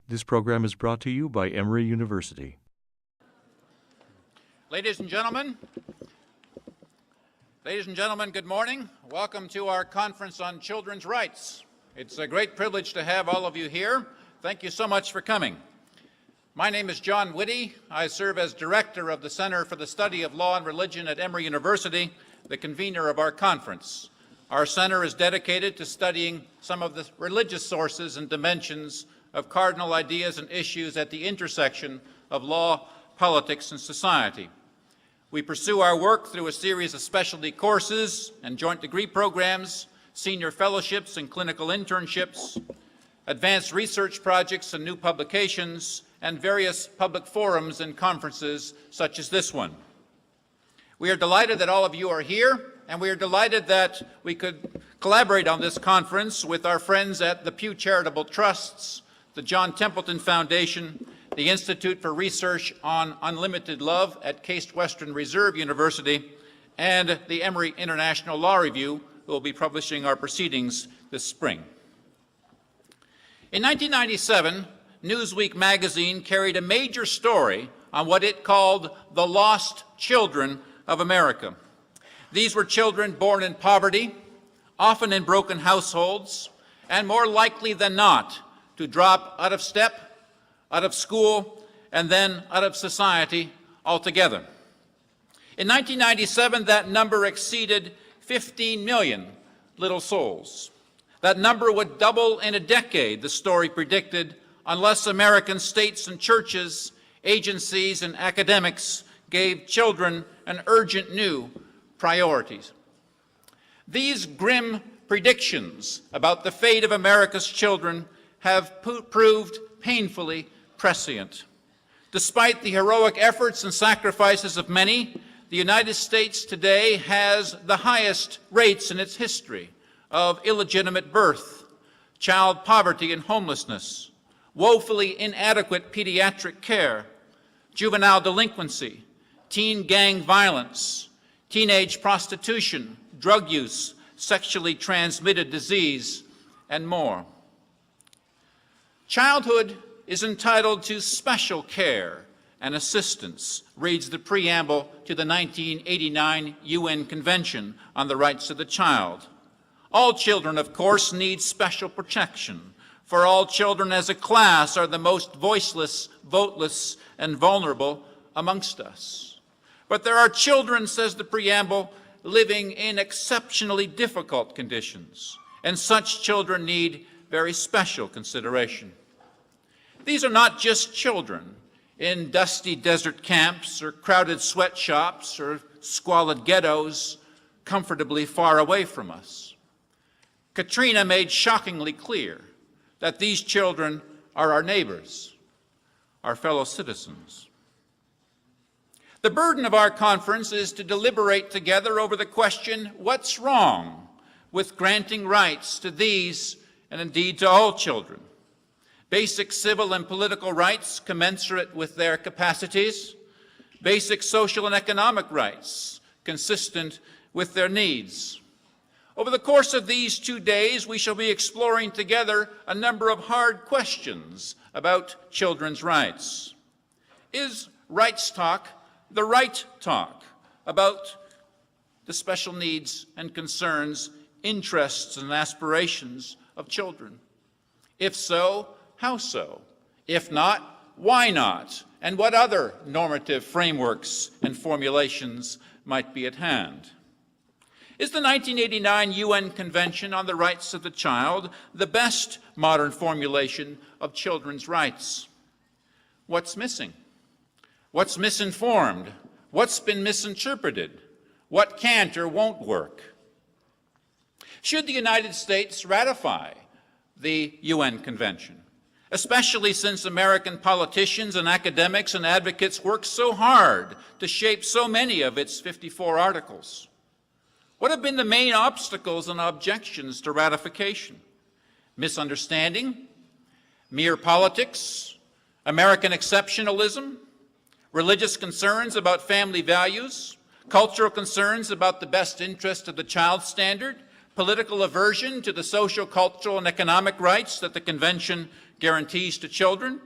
This program is brought to you by Emory University. Ladies and gentlemen, good morning. Welcome to our conference on children's rights. It's a great privilege to have all of you here. Thank you so much for coming. My name is John Witte. I serve as director of the Center for the Study of Law and Religion at Emory University, the convener of our conference. Our center is dedicated to studying some of the religious sources and dimensions of cardinal ideas and issues at the intersection of law, politics, and society. We pursue our work through a series of specialty courses and joint degree programs, senior fellowships and clinical internships, advanced research projects and new publications, and various public forums and conferences such as this one. We are delighted that all of you are here, and we are delighted that we could collaborate on this conference with our friends at the Pew Charitable Trusts, the John Templeton Foundation, the Institute for Research on Unlimited Love at Case Western Reserve University, and the Emory International Law Review, who will be publishing our proceedings this spring. In 1997, Newsweek magazine carried a major story on what it called the lost children of America. These were children born in poverty, often in broken households, and more likely than not to drop out of step, out of school, and then out of society altogether. In 1997, that number exceeded 15 million little souls. That number would double in a decade, the story predicted, unless American states and churches, agencies, and academics gave children an urgent new priorities. These grim predictions about the fate of America's children have proved painfully prescient. Despite the heroic efforts and sacrifices of many, the United States today has the highest rates in its history of illegitimate birth, child poverty and homelessness, woefully inadequate pediatric care, juvenile delinquency, teen gang violence, teenage prostitution, drug use, sexually transmitted disease, and more. Childhood is entitled to special care and assistance, reads the preamble to the 1989 UN Convention on the Rights of the Child. All children, of course, need special protection, for all children as a class are the most voiceless, voteless, and vulnerable amongst us. But there are children, says the preamble, living in exceptionally difficult conditions, and such children need very special consideration. These are not just children in dusty desert camps or crowded sweatshops or squalid ghettos comfortably far away from us. Katrina made shockingly clear that these children are our neighbors, our fellow citizens. The burden of our conference is to deliberate together over the question, what's wrong with granting rights to these and indeed to all children? Basic civil and political rights commensurate with their capacities, basic social and economic rights consistent with their needs. Over the course of these 2 days, we shall be exploring together a number of hard questions about children's rights. Is rights talk the right talk about the special needs and concerns, interests, and aspirations of children? If so, how so? If not, why not? And what other normative frameworks and formulations might be at hand? Is the 1989 UN Convention on the Rights of the Child the best modern formulation of children's rights? What's missing? What's misinformed? What's been misinterpreted? What can't or won't work? Should the United States ratify the UN Convention, especially since American politicians and academics and advocates worked so hard to shape so many of its 54 articles? What have been the main obstacles and objections to ratification? Misunderstanding? Mere politics? American exceptionalism? Religious concerns about family values? Cultural concerns about the best interest of the child standard? Political aversion to the social, cultural, and economic rights that the Convention guarantees to children?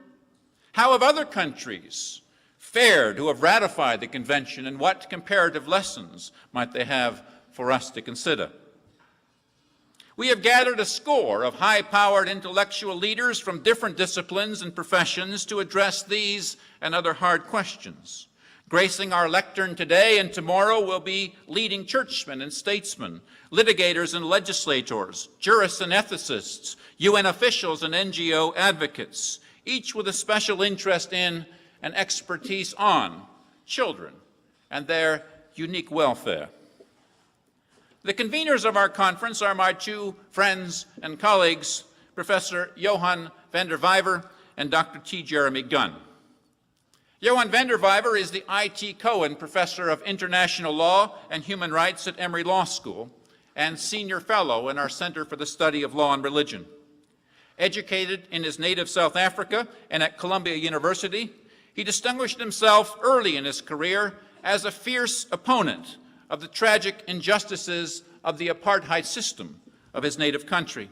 How have other countries fared who have ratified the convention, and what comparative lessons might they have for us to consider? We have gathered a score of high-powered intellectual leaders from different disciplines and professions to address these and other hard questions. Gracing our lectern today and tomorrow will be leading churchmen and statesmen, litigators and legislators, jurists and ethicists, UN officials and NGO advocates, each with a special interest in and expertise on children and their unique welfare. The conveners of our conference are my two friends and colleagues, Professor Johan van der Vyver and Dr. T. Jeremy Gunn. Johan van der Vyver is the I.T. Cohen Professor of International Law and Human Rights at Emory Law School and Senior Fellow in our Center for the Study of Law and Religion. Educated in his native South Africa and at Columbia University, he distinguished himself early in his career as a fierce opponent of the tragic injustices of the apartheid system of his native country.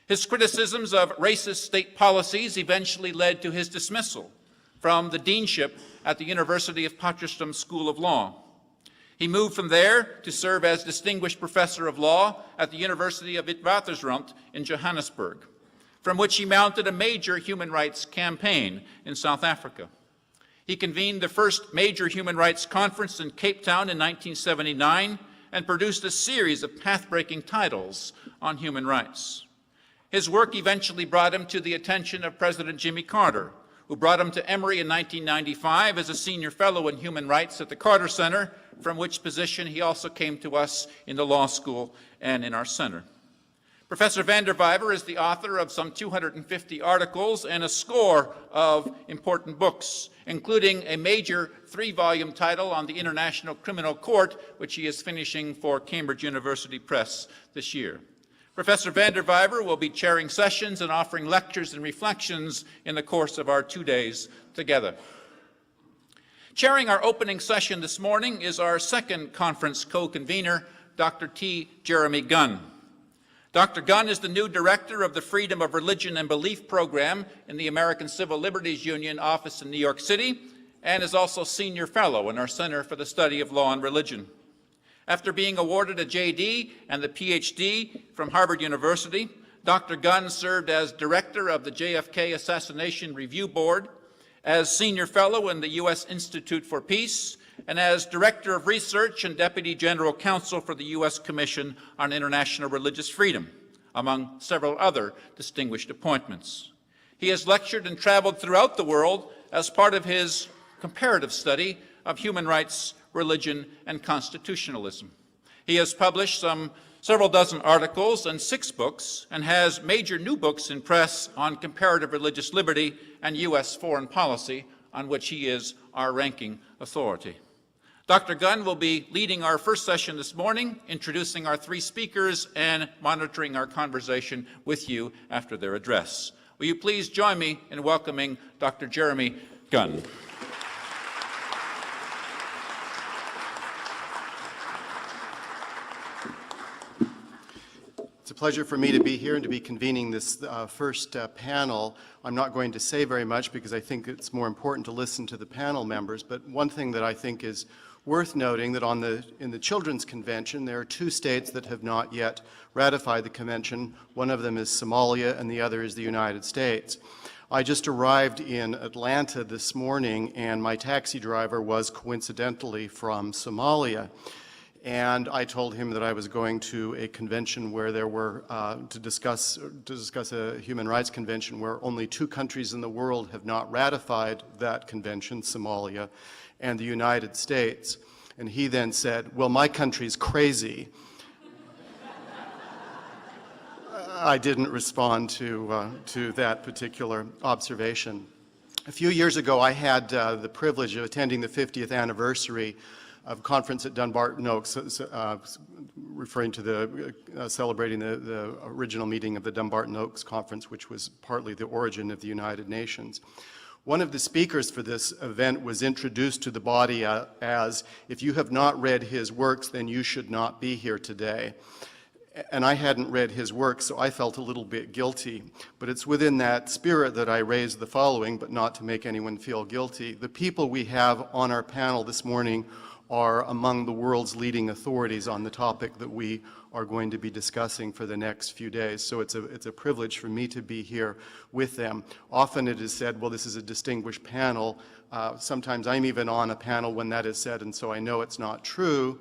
His criticisms of racist state policies eventually led to his dismissal from the deanship at the University of Potchefstroom School of Law. He moved from there to serve as Distinguished Professor of Law at the University of Witwatersrand in Johannesburg, from which he mounted a major human rights campaign in South Africa. He convened the first major human rights conference in Cape Town in 1979 and produced a series of path-breaking titles on human rights. His work eventually brought him to the attention of President Jimmy Carter, who brought him to Emory in 1995 as a senior fellow in human rights at the Carter Center, from which position he also came to us in the law school and in our center. Professor van der Vyver is the author of some 250 articles and a score of important books, including a major 3-volume title on the International Criminal Court, which he is finishing for Cambridge University Press this year. Professor van der Vyver will be chairing sessions and offering lectures and reflections in the course of our 2 days together. Chairing our opening session this morning is our second conference co-convener, Dr. T. Jeremy Gunn. Dr. Gunn is the new director of the Freedom of Religion and Belief program in the American Civil Liberties Union office in New York City and is also senior fellow in our Center for the Study of Law and Religion. After being awarded a JD and the PhD from Harvard University, Dr. Gunn served as director of the JFK Assassination Review Board, as senior fellow in the U.S. Institute for Peace, and as Director of Research and Deputy General Counsel for the U.S. Commission on International Religious Freedom, among several other distinguished appointments. He has lectured and traveled throughout the world as part of his comparative study of human rights, religion, and constitutionalism. He has published several dozen articles and 6 books, and has major new books in press on comparative religious liberty and U.S. foreign policy, on which he is our ranking authority. Dr. Gunn will be leading our first session this morning, introducing our 3 speakers and monitoring our conversation with you after their address. Will you please join me in welcoming Dr. Jeremy Gunn? It's a pleasure for me to be here and to be convening this first panel. I'm not going to say very much because I think it's more important to listen to the panel members, but one thing that I think is worth noting that in the Children's Convention, there are 2 states that have not yet ratified the convention. One of them is Somalia and the other is the United States. I just arrived in Atlanta this morning and my taxi driver was coincidentally from Somalia. And I told him that I was going to a convention where there were, to discuss a human rights convention where only 2 countries in the world have not ratified that convention, Somalia and the United States. And he then said, well, my country's crazy. I didn't respond to that particular observation. A few years ago, I had the privilege of attending the 50th anniversary of a conference at Dumbarton Oaks, referring to the celebrating the original meeting of the Dumbarton Oaks Conference, which was partly the origin of the United Nations. One of the speakers for this event was introduced to the body as, if you have not read his works, then you should not be here today. and I hadn't read his work, so I felt a little bit guilty. But it's within that spirit that I raised the following, but not to make anyone feel guilty. The people we have on our panel this morning are among the world's leading authorities on the topic that we are going to be discussing for the next few days. So it's a privilege for me to be here with them. Often it is said, well, this is a distinguished panel. Sometimes I'm even on a panel when that is said, and so I know it's not true.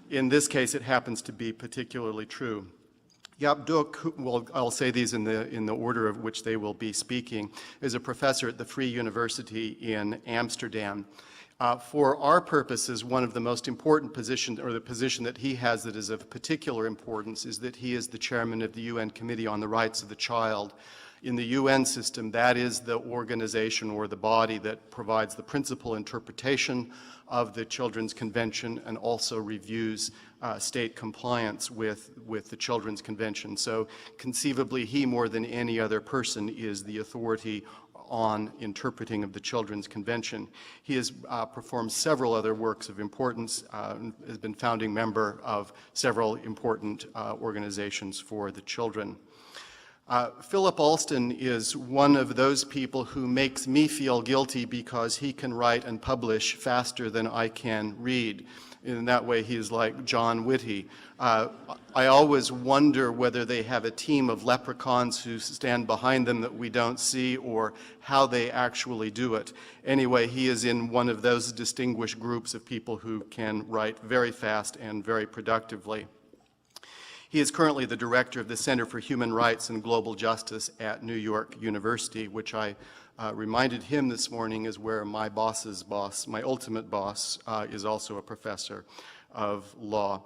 In this case, it happens to be particularly true. Jaap Duk, well, I'll say these in the order of which they will be speaking, is a professor at the Free University in Amsterdam. For our purposes, one of the most important positions, or the position that he has that is of particular importance, is that he is the chairman of the UN Committee on the Rights of the Child. In the UN system, that is the organization or the body that provides the principal interpretation of the Children's Convention and also reviews state compliance with the Children's Convention. So conceivably, he more than any other person is the authority on interpreting of the Children's Convention. He has performed several other works of importance, has been founding member of several important organizations for the children. Philip Alston is one of those people who makes me feel guilty because he can write and publish faster than I can read. In that way, he is like John Whitty. I always wonder whether they have a team of leprechauns who stand behind them that we don't see, or how they actually do it. Anyway, he is in one of those distinguished groups of people who can write very fast and very productively. He is currently the director of the Center for Human Rights and Global Justice at New York University, which I reminded him this morning is where my boss's boss, my ultimate boss, is also a professor of law.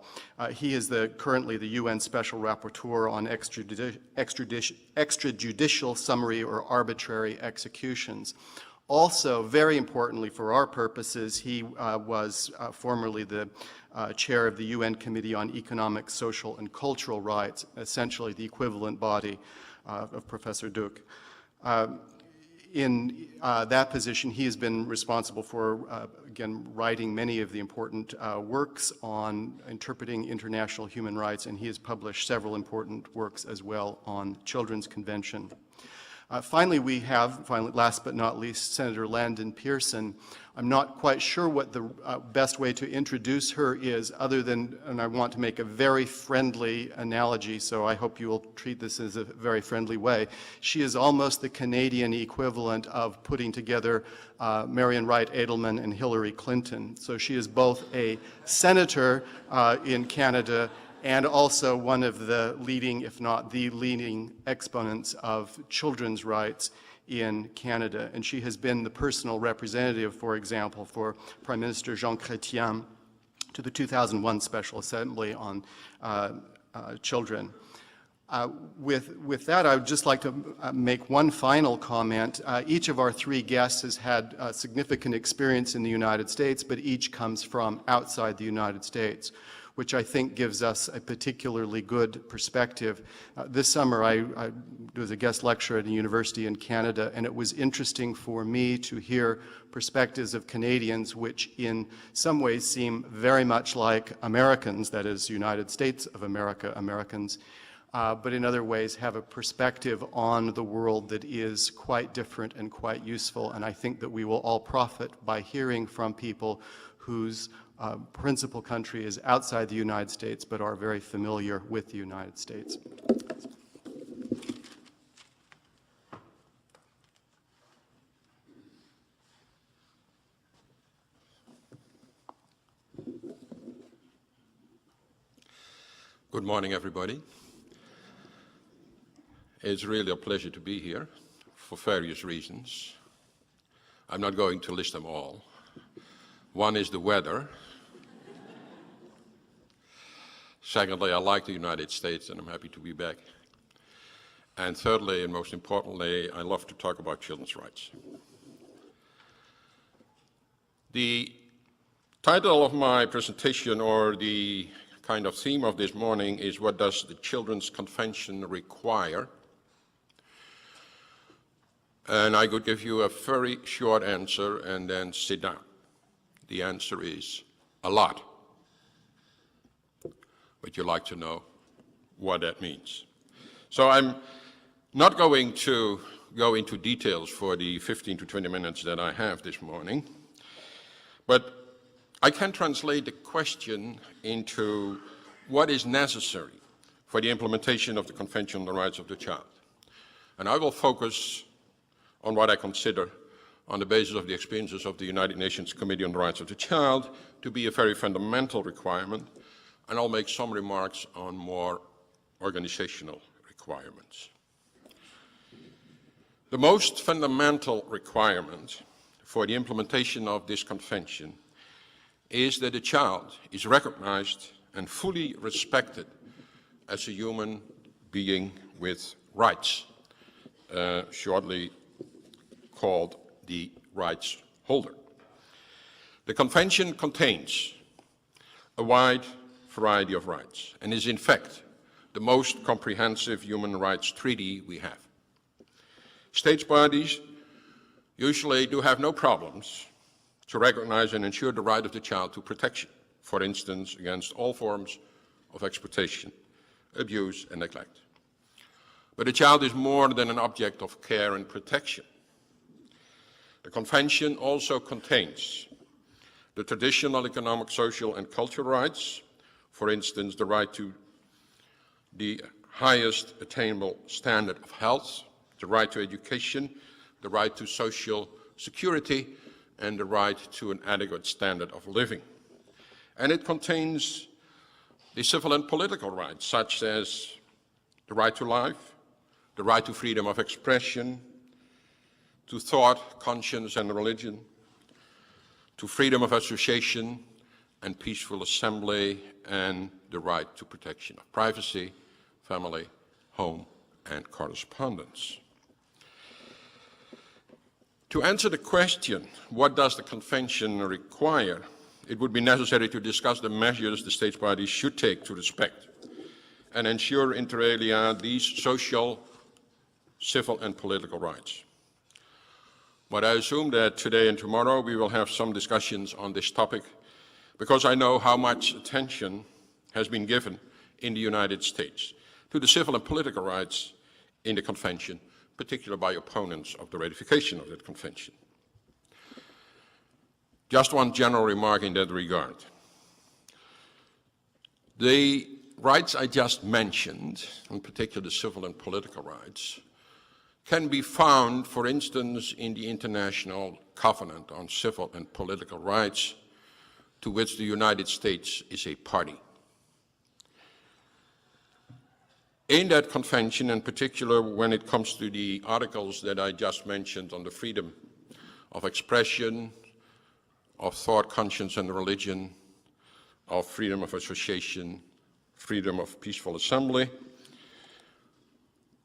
He is currently the UN Special Rapporteur on extrajudicial summary or arbitrary executions. Also, very importantly for our purposes, he was formerly the chair of the UN Committee on Economic, Social, and Cultural Rights, essentially the equivalent body of Professor Duk. In that position, he has been responsible for, again, writing many of the important works on interpreting international human rights, and he has published several important works as well on Children's Convention. Finally, we have, last but not least, Senator Landon Pearson. I'm not quite sure what the best way to introduce her is, other than, and I want to make a very friendly analogy, so I hope you will treat this as a very friendly way. She is almost the Canadian equivalent of putting together Marian Wright Edelman and Hillary Clinton. So she is both a senator in Canada and also one of the leading, if not the leading, exponents of children's rights in Canada. And she has been the personal representative, for example, for Prime Minister Jean Chrétien to the 2001 Special Assembly on Children. With that, I would just like to make one final comment. Each of our three guests has had significant experience in the United States, but each comes from outside the United States, which I think gives us a particularly good perspective. This summer, I was a guest lecturer at a university in Canada, and it was interesting for me to hear perspectives of Canadians which in some ways seem very much like Americans, that is, United States of America Americans, but in other ways have a perspective on the world that is quite different and quite useful, and I think that we will all profit by hearing from people whose principal country is outside the United States, but are very familiar with the United States. Good morning, everybody. It's really a pleasure to be here for various reasons. I'm not going to list them all. One is the weather. Secondly, I like the United States and I'm happy to be back. And thirdly, and most importantly, I love to talk about children's rights. The title of my presentation, or the kind of theme of this morning, is what does the Children's Convention require? And I could give you a very short answer and then sit down. The answer is a lot. Would you like to know what that means. So I'm not going to go into details for the 15 to 20 minutes that I have this morning, but I can translate the question into what is necessary for the implementation of the Convention on the Rights of the Child. And I will focus on what I consider, on the basis of the experiences of the United Nations Committee on the Rights of the Child, to be a very fundamental requirement, and I'll make some remarks on more organizational requirements. The most fundamental requirement for the implementation of this convention is that the child is recognized and fully respected as a human being with rights, shortly called the rights holder. The convention contains a wide variety of rights and is in fact the most comprehensive human rights treaty we have. States parties usually do have no problems to recognize and ensure the right of the child to protection, for instance, against all forms of exploitation, abuse, and neglect. But the child is more than an object of care and protection. The Convention also contains the traditional economic, social, and cultural rights, for instance, the right to the highest attainable standard of health, the right to education, the right to social security, and the right to an adequate standard of living. And it contains the civil and political rights, such as the right to life, the right to freedom of expression, to thought, conscience, and religion, to freedom of association and peaceful assembly, and the right to protection of privacy, family, home, and correspondence. To answer the question, what does the Convention require, it would be necessary to discuss the measures the states parties should take to respect and ensure inter alia these social, civil, and political rights. But I assume that today and tomorrow we will have some discussions on this topic, because I know how much attention has been given in the United States to the civil and political rights in the Convention, particularly by opponents of the ratification of that Convention. Just one general remark in that regard. The rights I just mentioned, in particular the civil and political rights, can be found, for instance, in the International Covenant on Civil and Political Rights, to which the United States is a party. In that convention, in particular when it comes to the articles that I just mentioned on the freedom of expression, of thought, conscience, and religion, of freedom of association, freedom of peaceful assembly,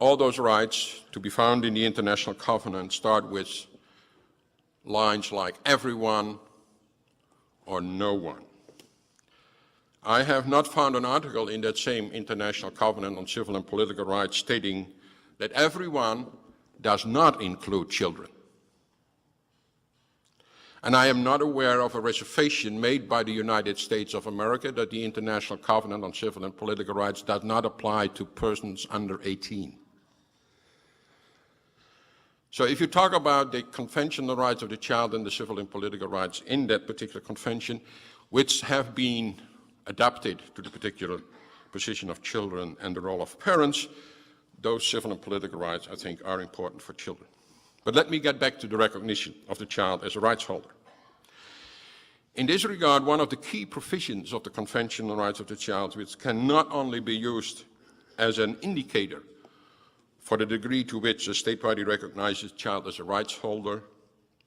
all those rights to be found in the International Covenant start with lines like everyone or no one. I have not found an article in that same International Covenant on Civil and Political Rights stating that everyone does not include children. And I am not aware of a reservation made by the United States of America that the International Covenant on Civil and Political Rights does not apply to persons under 18. So if you talk about the Convention on the Rights of the Child and the civil and political rights in that particular convention, which have been adapted to the particular position of children and the role of parents, those civil and political rights, I think, are important for children. But let me get back to the recognition of the child as a rights holder. In this regard, one of the key provisions of the Convention on the Rights of the Child, which can not only be used as an indicator for the degree to which a state party recognizes the child as a rights holder,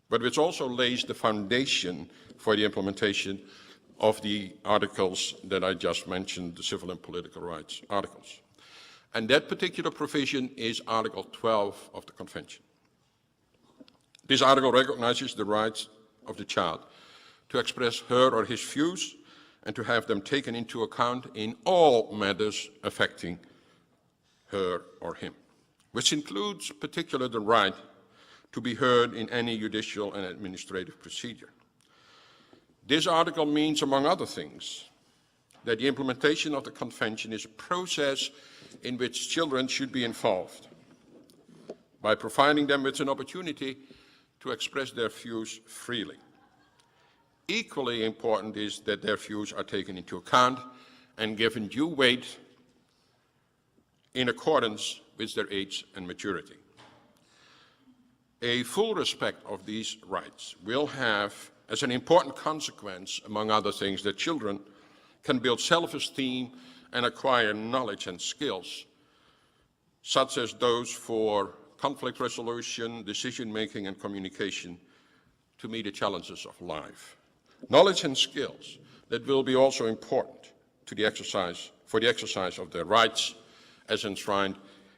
but which also lays the foundation for the implementation of the articles that I just mentioned, the civil and political rights articles. And that particular provision is Article 12 of the Convention. This article recognizes the rights of the child to express her or his views and to have them taken into account in all matters affecting her or him, which includes particularly the right to be heard in any judicial and administrative procedure. This article means, among other things, that the implementation of the Convention is a process in which children should be involved by providing them with an opportunity to express their views freely. Equally important is that their views are taken into account and given due weight in accordance with their age and maturity. A full respect of these rights will have as an important consequence, among other things, that children can build self-esteem and acquire knowledge and skills, such as those for conflict resolution, decision-making, and communication to meet the challenges of life. Knowledge and skills that will be also important to the exercise, for the exercise of their rights, as enshrined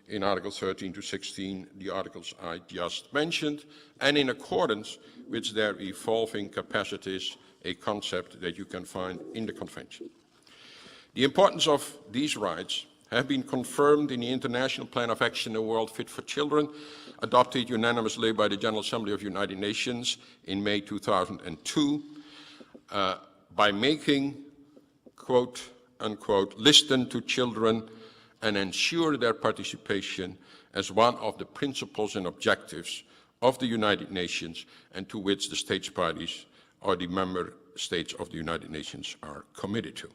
in Article 13 to 16, the articles I just mentioned, and in accordance with their evolving capacities, a concept that you can find in the Convention. The importance of these rights have been confirmed in the International Plan of Action, A World Fit for Children, adopted unanimously by the General Assembly of the United Nations in May 2002, by making, quote, unquote, listen to children and ensure their participation as one of the principles and objectives of the United Nations, and to which the states parties or the member states of the United Nations are committed to.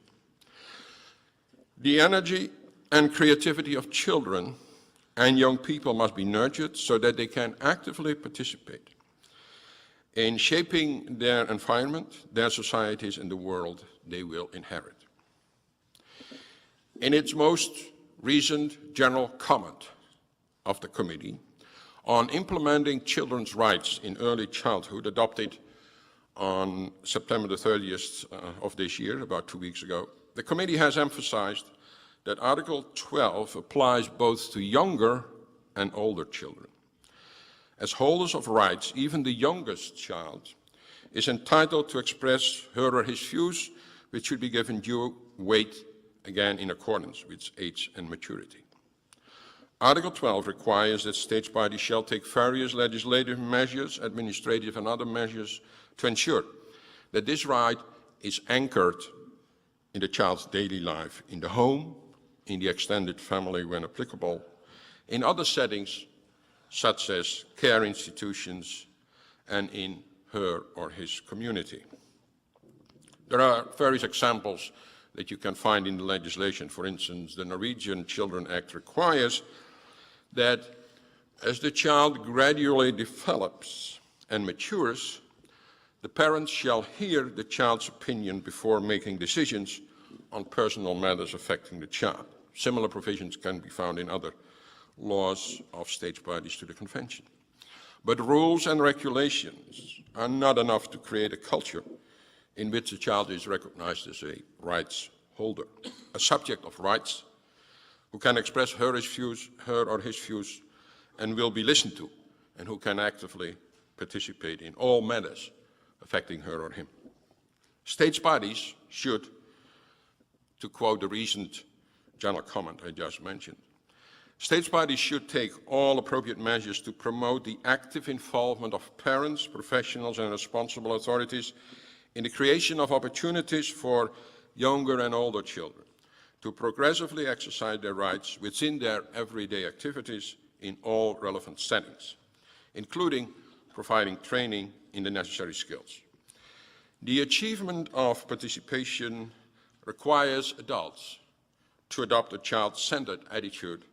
The energy and creativity of children and young people must be nurtured so that they can actively participate in shaping their environment, their societies, and the world they will inherit. In its most recent general comment of the Committee on implementing children's rights in early childhood, adopted on September the 30th of this year, about 2 weeks ago, the Committee has emphasized that Article 12 applies both to younger and older children. As holders of rights, even the youngest child is entitled to express her or his views, which should be given due weight, again in accordance with age and maturity. Article 12 requires that states parties shall take various legislative measures, administrative and other measures, to ensure that this right is anchored in the child's daily life, in the home, in the extended family when applicable, in other settings such as care institutions, and in her or his community. There are various examples that you can find in the legislation. For instance, the Norwegian Children Act requires that as the child gradually develops and matures, the parents shall hear the child's opinion before making decisions on personal matters affecting the child. Similar provisions can be found in other laws of states parties to the Convention. But rules and regulations are not enough to create a culture in which the child is recognized as a rights holder, a subject of rights, who can express her or his views and will be listened to, and who can actively participate in all matters affecting her or him. States parties should, to quote the recent general comment I just mentioned, states parties should take all appropriate measures to promote the active involvement of parents, professionals, and responsible authorities in the creation of opportunities for younger and older children to progressively exercise their rights within their everyday activities in all relevant settings, including providing training in the necessary skills. The achievement of participation requires adults to adopt a child-centered attitude,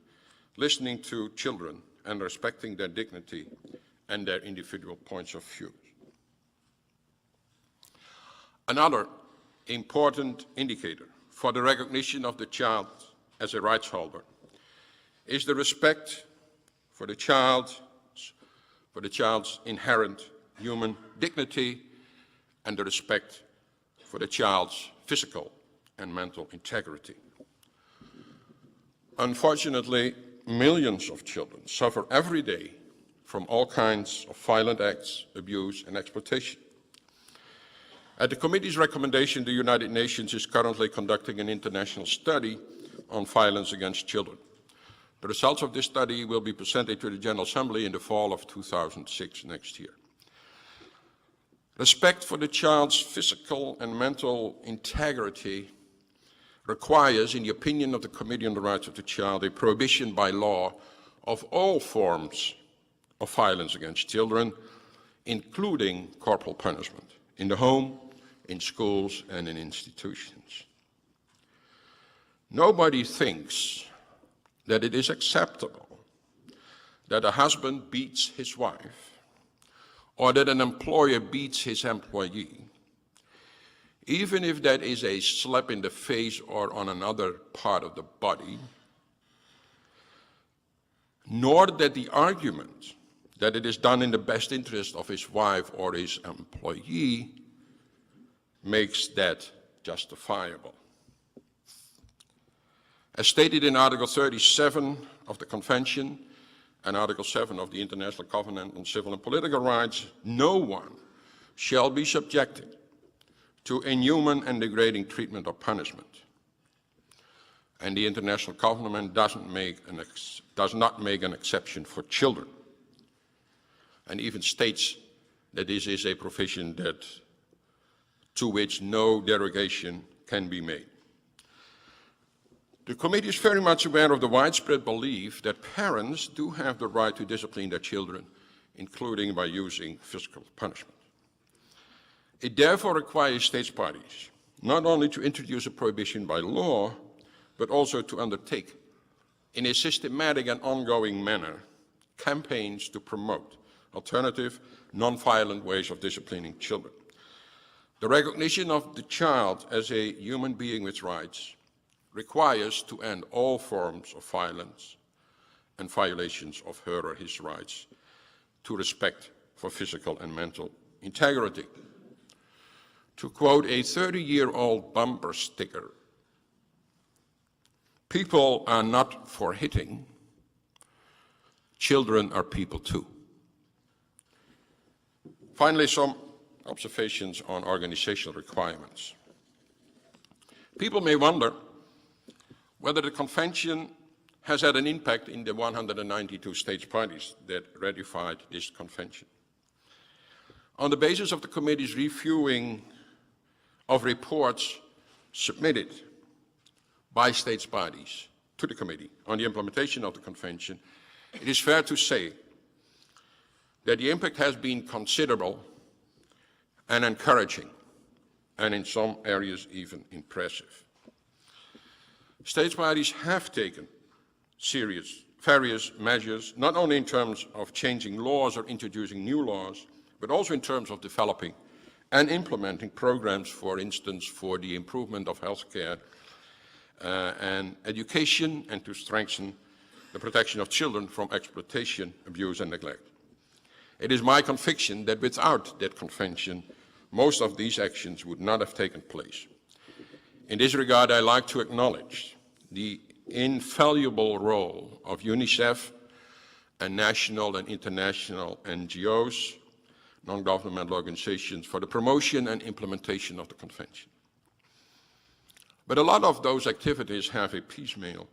listening to children and respecting their dignity and their individual points of view. Another important indicator for the recognition of the child as a rights holder is the respect for the child's inherent human dignity and the respect for the child's physical and mental integrity. Unfortunately, millions of children suffer every day from all kinds of violent acts, abuse, and exploitation. At the Committee's recommendation, the United Nations is currently conducting an international study on violence against children. The results of this study will be presented to the General Assembly in the fall of 2006, next year. Respect for the child's physical and mental integrity requires, in the opinion of the Committee on the Rights of the Child, a prohibition by law of all forms of violence against children, including corporal punishment, in the home, in schools, and in institutions. Nobody thinks that it is acceptable that a husband beats his wife or that an employer beats his employee, even if that is a slap in the face or on another part of the body, nor that the argument that it is done in the best interest of his wife or his employee makes that justifiable. As stated in Article 37 of the Convention and Article 7 of the International Covenant on Civil and Political Rights, no one shall be subjected to inhuman and degrading treatment or punishment. And the International Covenant does not make an exception for children, and even states that this is a provision to which no derogation can be made. The Committee is very much aware of the widespread belief that parents do have the right to discipline their children, including by using physical punishment. It therefore requires states parties not only to introduce a prohibition by law, but also to undertake, in a systematic and ongoing manner, campaigns to promote alternative, non-violent ways of disciplining children. The recognition of the child as a human being with rights requires to end all forms of violence and violations of her or his rights to respect for physical and mental integrity. To quote a 30-year-old bumper sticker, people are not for hitting, children are people too. Finally, some observations on organizational requirements. People may wonder whether the Convention has had an impact in the 192 states parties that ratified this Convention. On the basis of the Committee's reviewing of reports submitted by states parties to the Committee on the implementation of the Convention, it is fair to say that the impact has been considerable and encouraging, and in some areas even impressive. States parties have taken various measures, not only in terms of changing laws or introducing new laws, but also in terms of developing and implementing programs, for instance, for the improvement of healthcare and education, and to strengthen the protection of children from exploitation, abuse, and neglect. It is my conviction that without that Convention, most of these actions would not have taken place. In this regard, I like to acknowledge the invaluable role of UNICEF and national and international NGOs, non-governmental organizations, for the promotion and implementation of the Convention. But a lot of those activities have a piecemeal,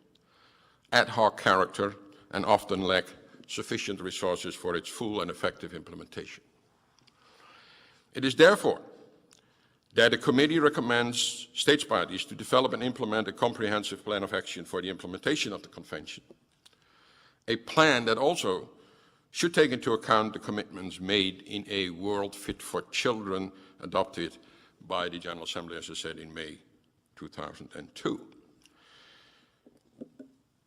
ad hoc character and often lack sufficient resources for its full and effective implementation. It is therefore that the Committee recommends states parties to develop and implement a comprehensive plan of action for the implementation of the Convention, a plan that also should take into account the commitments made in a World Fit for Children adopted by the General Assembly, as I said, in May 2002.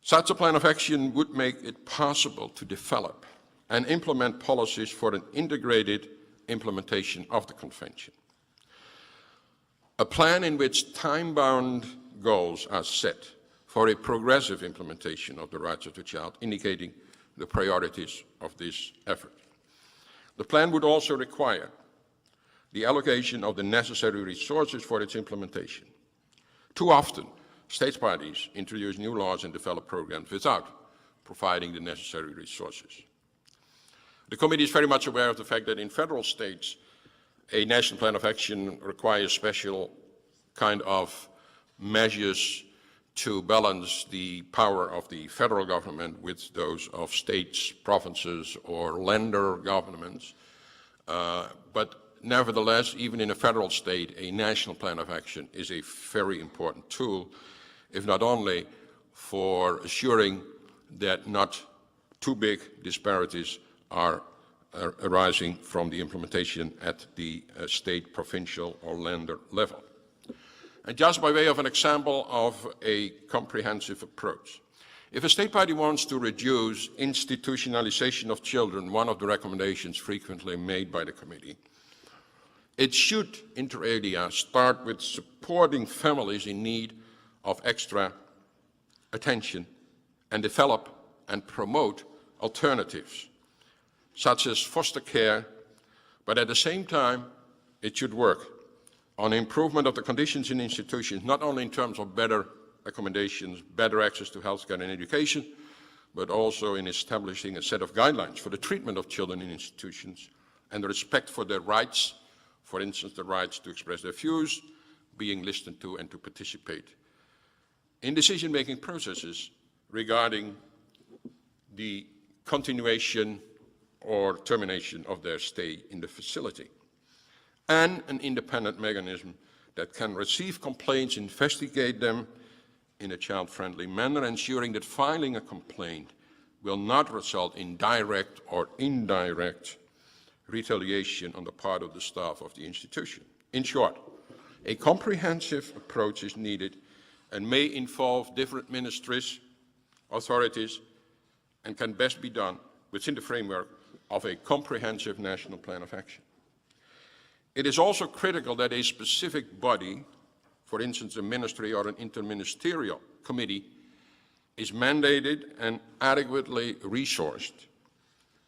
Such a plan of action would make it possible to develop and implement policies for an integrated implementation of the Convention. A plan in which time-bound goals are set for a progressive implementation of the rights of the child, indicating the priorities of this effort. The plan would also require the allocation of the necessary resources for its implementation. Too often, states parties introduce new laws and develop programs without providing the necessary resources. The Committee is very much aware of the fact that in federal states, a national plan of action requires special kind of measures to balance the power of the federal government with those of states, provinces, or lender governments. But nevertheless, even in a federal state, a national plan of action is a very important tool, if not only for assuring that not too big disparities are arising from the implementation at the state, provincial, or land level. And just by way of an example of a comprehensive approach, if a state party wants to reduce institutionalization of children, one of the recommendations frequently made by the committee, it should, inter alia, start with supporting families in need of extra attention and develop and promote alternatives, such as foster care, but at the same time, it should work on improvement of the conditions in institutions, not only in terms of better accommodations, better access to healthcare and education, but also in establishing a set of guidelines for the treatment of children in institutions and the respect for their rights, for instance, the rights to express their views, being listened to, and to participate in decision-making processes regarding the continuation or termination of their stay in the facility, and an independent mechanism that can receive complaints, investigate them in a child-friendly manner, ensuring that filing a complaint will not result in direct or indirect retaliation on the part of the staff of the institution. In short, a comprehensive approach is needed and may involve different ministries, authorities, and can best be done within the framework of a comprehensive national plan of action. It is also critical that a specific body, for instance, a ministry or an interministerial committee, is mandated and adequately resourced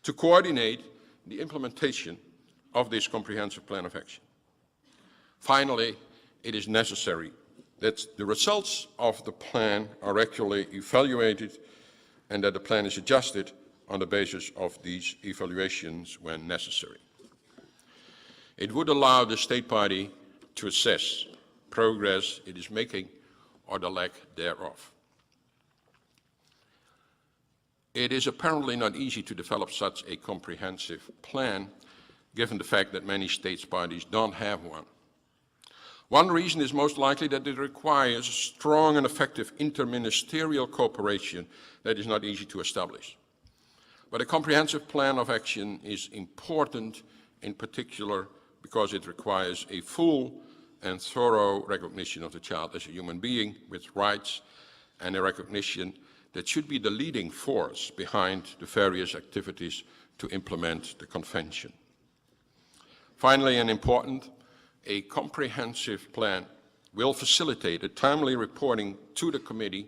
to coordinate the implementation of this comprehensive plan of action. Finally, it is necessary that the results of the plan are regularly evaluated and that the plan is adjusted on the basis of these evaluations when necessary. It would allow the state party to assess progress it is making or the lack thereof. It is apparently not easy to develop such a comprehensive plan, given the fact that many state parties don't have one. One reason is most likely that it requires strong and effective interministerial cooperation that is not easy to establish. But a comprehensive plan of action is important, in particular because it requires a full and thorough recognition of the child as a human being with rights, and a recognition that should be the leading force behind the various activities to implement the Convention. Finally, and important, a comprehensive plan will facilitate a timely reporting to the committee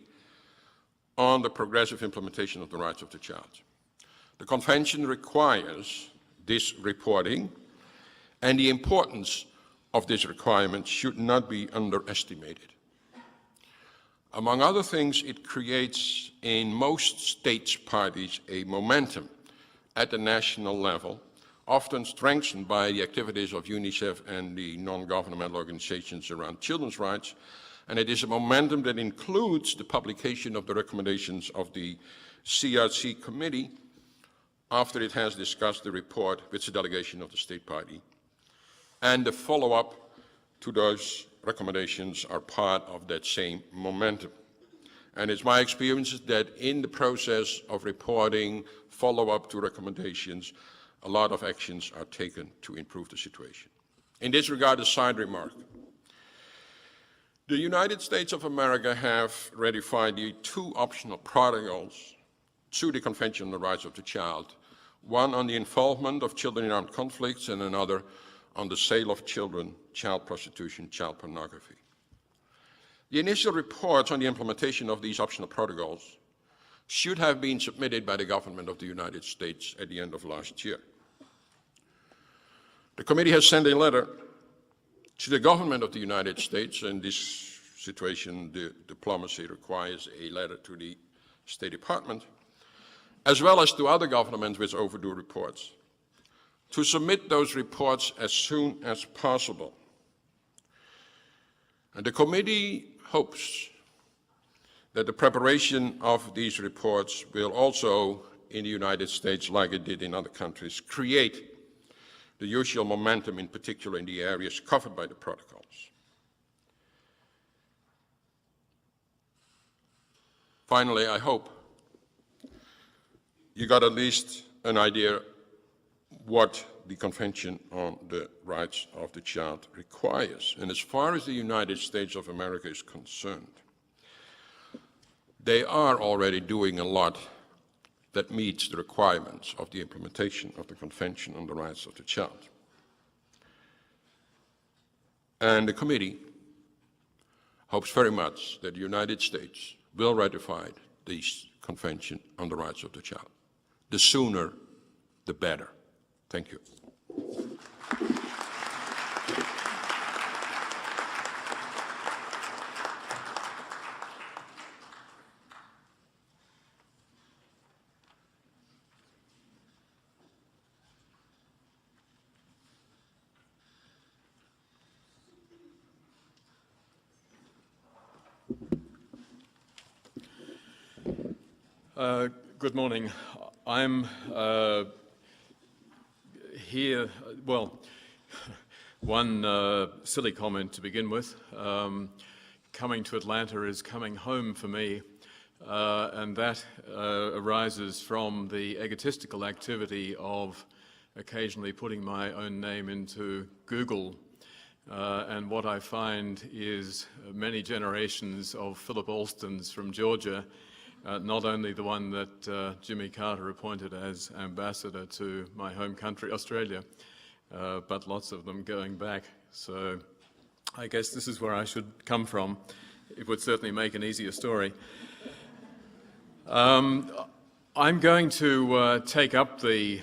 on the progressive implementation of the rights of the child. The Convention requires this reporting, and the importance of this requirement should not be underestimated. Among other things, it creates in most states parties a momentum at the national level, often strengthened by the activities of UNICEF and the non-governmental organizations around children's rights, and it is a momentum that includes the publication of the recommendations of the CRC committee after it has discussed the report with the delegation of the state party. And the follow-up to those recommendations are part of that same momentum. And it's my experience that in the process of reporting, follow-up to recommendations, a lot of actions are taken to improve the situation. In this regard, a side remark. The United States of America have ratified the 2 optional protocols to the Convention on the Rights of the Child, one on the involvement of children in armed conflicts and another on the sale of children, child prostitution, child pornography. The initial reports on the implementation of these optional protocols should have been submitted by the government of the United States at the end of last year. The committee has sent a letter to the government of the United States, and this situation, the diplomacy requires a letter to the State Department, as well as to other governments with overdue reports, to submit those reports as soon as possible. And the committee hopes that the preparation of these reports will also, in the United States, like it did in other countries, create the usual momentum, in particular in the areas covered by the protocols. Finally, I hope you got at least an idea what the Convention on the Rights of the Child requires. And as far as the United States of America is concerned, they are already doing a lot that meets the requirements of the implementation of the Convention on the Rights of the Child. And the committee hopes very much that the United States will ratify this Convention on the Rights of the Child. The sooner, the better. Thank you. Good morning. I'm here, well, one silly comment to begin with. Coming to Atlanta is coming home for me, and that arises from the egotistical activity of occasionally putting my own name into Google. And what I find is many generations of Philip Alstons from Georgia, not only the one that Jimmy Carter appointed as ambassador to my home country, Australia, but lots of them going back. So I guess this is where I should come from. It would certainly make an easier story. I'm going to take up the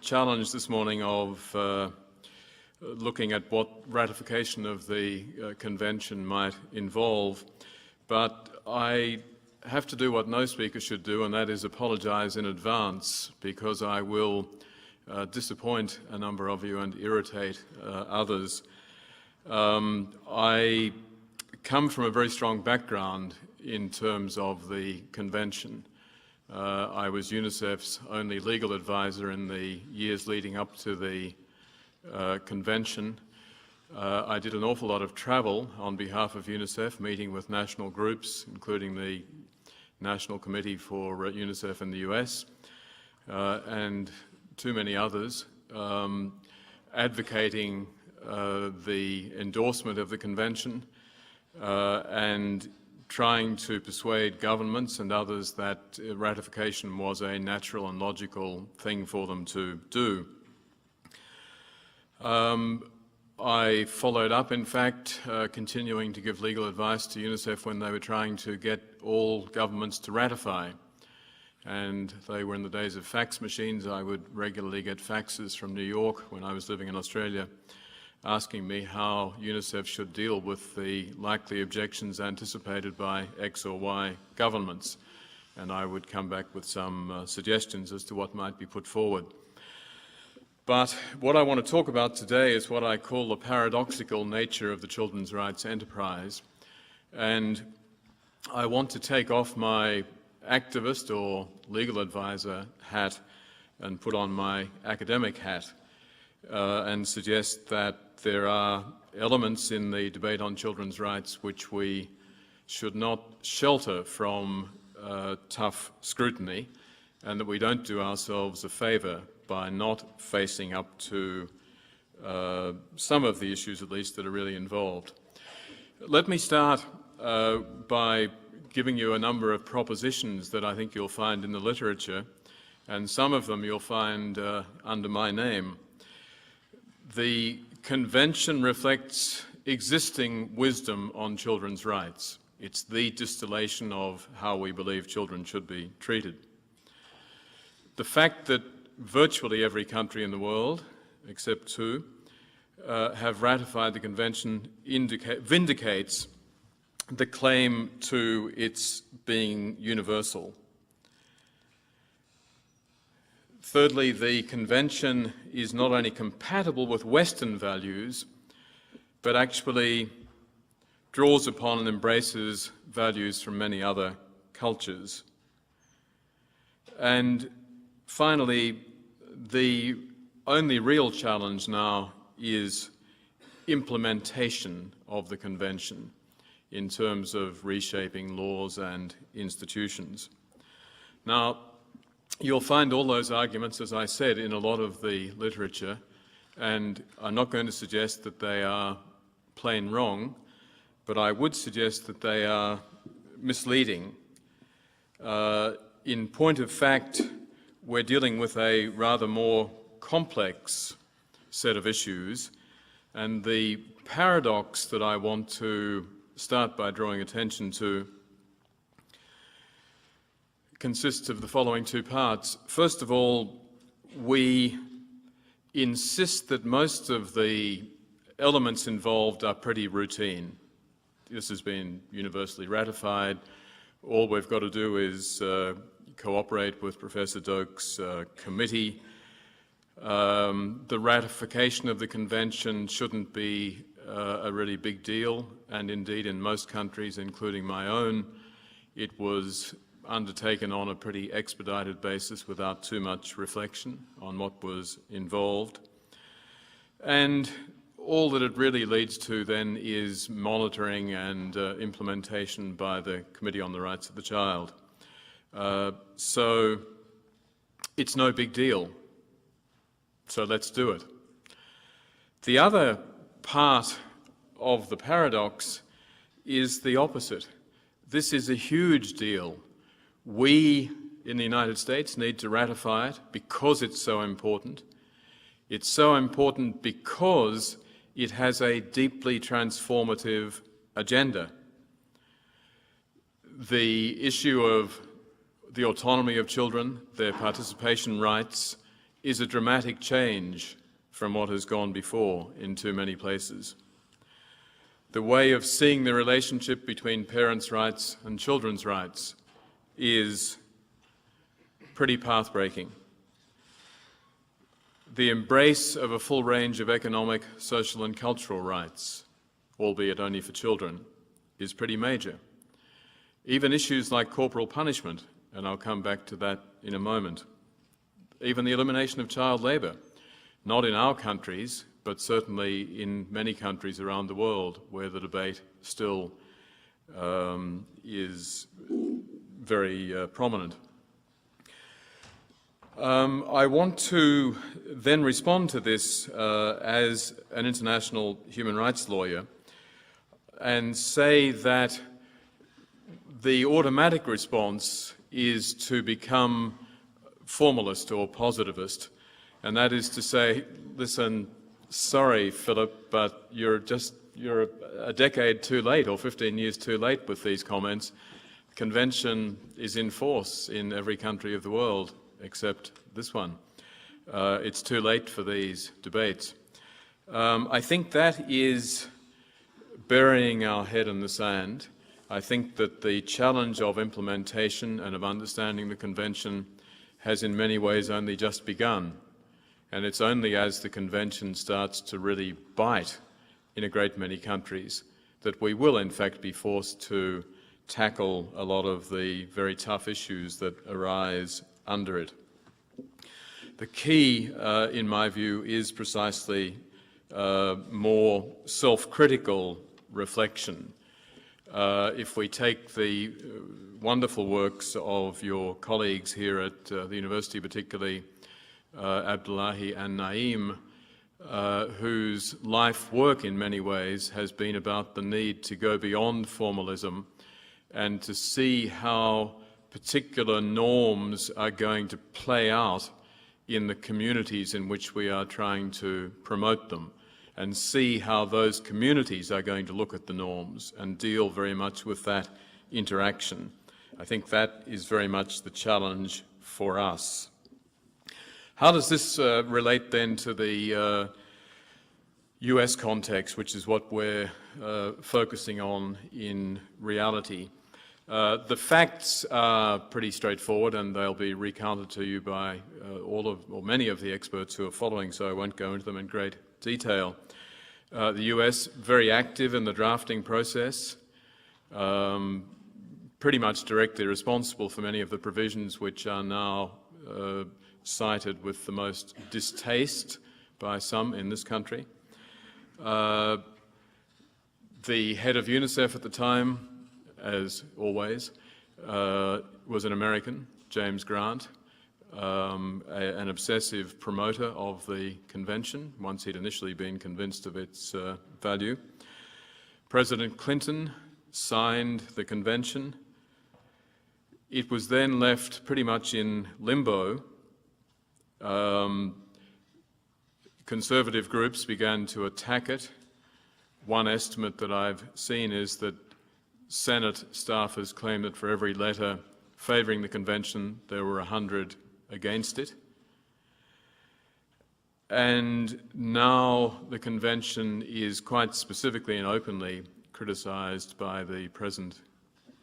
challenge this morning of looking at what ratification of the convention might involve, but I have to do what no speaker should do, and that is apologize in advance, because I will disappoint a number of you and irritate others. I come from a very strong background in terms of the convention. I was UNICEF's only legal advisor in the years leading up to the convention. I did an awful lot of travel on behalf of UNICEF, meeting with national groups, including the National Committee for UNICEF in the US, and too many others, advocating the endorsement of the convention and trying to persuade governments and others that ratification was a natural and logical thing for them to do. I followed up, in fact, continuing to give legal advice to UNICEF when they were trying to get all governments to ratify. And they were in the days of fax machines. I would regularly get faxes from New York when I was living in Australia, asking me how UNICEF should deal with the likely objections anticipated by X or Y governments. And I would come back with some suggestions as to what might be put forward. But what I want to talk about today is what I call the paradoxical nature of the children's rights enterprise. And I want to take off my activist or legal advisor hat and put on my academic hat and suggest that there are elements in the debate on children's rights which we should not shelter from tough scrutiny, and that we don't do ourselves a favour by not facing up to some of the issues, at least, that are really involved. Let me start by giving you a number of propositions that I think you'll find in the literature, and some of them you'll find under my name. The Convention reflects existing wisdom on children's rights. It's the distillation of how we believe children should be treated. The fact that virtually every country in the world, except two, have ratified the Convention vindicates the claim to its being universal. Thirdly, the Convention is not only compatible with Western values, but actually draws upon and embraces values from many other cultures. And finally, the only real challenge now is implementation of the Convention in terms of reshaping laws and institutions. Now, you'll find all those arguments, as I said, in a lot of the literature, and I'm not going to suggest that they are plain wrong, but I would suggest that they are misleading. In point of fact, we're dealing with a rather more complex set of issues, and the paradox that I want to start by drawing attention to consists of the following two parts. First of all, we insist that most of the elements involved are pretty routine. This has been universally ratified. All we've got to do is cooperate with Professor Doak's committee. The ratification of the convention shouldn't be a really big deal, and indeed in most countries, including my own, it was undertaken on a pretty expedited basis without too much reflection on what was involved. And all that it really leads to then is monitoring and implementation by the Committee on the Rights of the Child. So it's no big deal. So let's do it. The other part of the paradox is the opposite. This is a huge deal. We in the United States need to ratify it because it's so important. It's so important because it has a deeply transformative agenda. The issue of the autonomy of children, their participation rights, is a dramatic change from what has gone before in too many places. The way of seeing the relationship between parents' rights and children's rights is pretty path-breaking. The embrace of a full range of economic, social and cultural rights, albeit only for children, is pretty major. Even issues like corporal punishment, and I'll come back to that in a moment. Even the elimination of child labour, not in our countries, but certainly in many countries around the world where the debate still is very prominent. I want to then respond to this as an international human rights lawyer and say that the automatic response is to become formalist or positivist, and that is to say, listen, sorry, Philip, but you're a decade too late or 15 years too late with these comments. The convention is in force in every country of the world except this one. It's too late for these debates. I think that is burying our head in the sand. I think that the challenge of implementation and of understanding the convention has in many ways only just begun. And it's only as the convention starts to really bite in a great many countries that we will in fact be forced to tackle a lot of the very tough issues that arise under it. The key, in my view, is precisely more self-critical reflection. If we take the wonderful works of your colleagues here at the university, particularly Abdullahi and Naeem, whose life work in many ways has been about the need to go beyond formalism and to see how particular norms are going to play out in the communities in which we are trying to promote them, and see how those communities are going to look at the norms and deal very much with that interaction. I think that is very much the challenge for us. How does this relate then to the US context, which is what we're focusing on in reality? The facts are pretty straightforward, and they'll be recounted to you by many of the experts who are following, so I won't go into them in great detail. The US, very active in the drafting process, pretty much directly responsible for many of the provisions which are now cited with the most distaste by some in this country. The head of UNICEF at the time, as always, was an American, James Grant, an obsessive promoter of the convention, once he'd initially been convinced of its value. President Clinton signed the convention. It was then left pretty much in limbo. Conservative groups began to attack it. One estimate that I've seen is that Senate staffers claim that for every letter favouring the convention, there were 100 against it. And now the convention is quite specifically and openly criticised by the present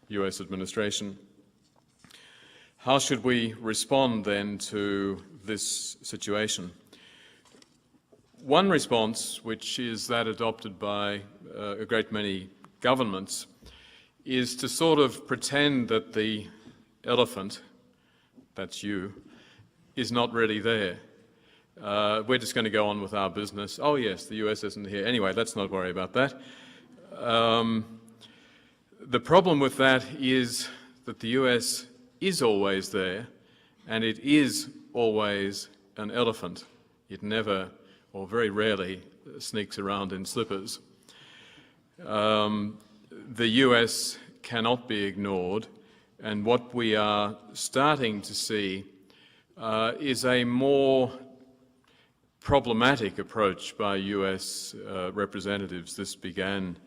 US administration. How should we respond then to this situation? One response, which is that adopted by a great many governments, is to sort of pretend that the elephant, that's you, is not really there. We're just going to go on with our business. Oh yes, the US isn't here. Anyway, let's not worry about that. The problem with that is that the US is always there, and it is always an elephant. It never, or very rarely, sneaks around in slippers. The US cannot be ignored, and what we are starting to see is a more problematic approach by US representatives. This began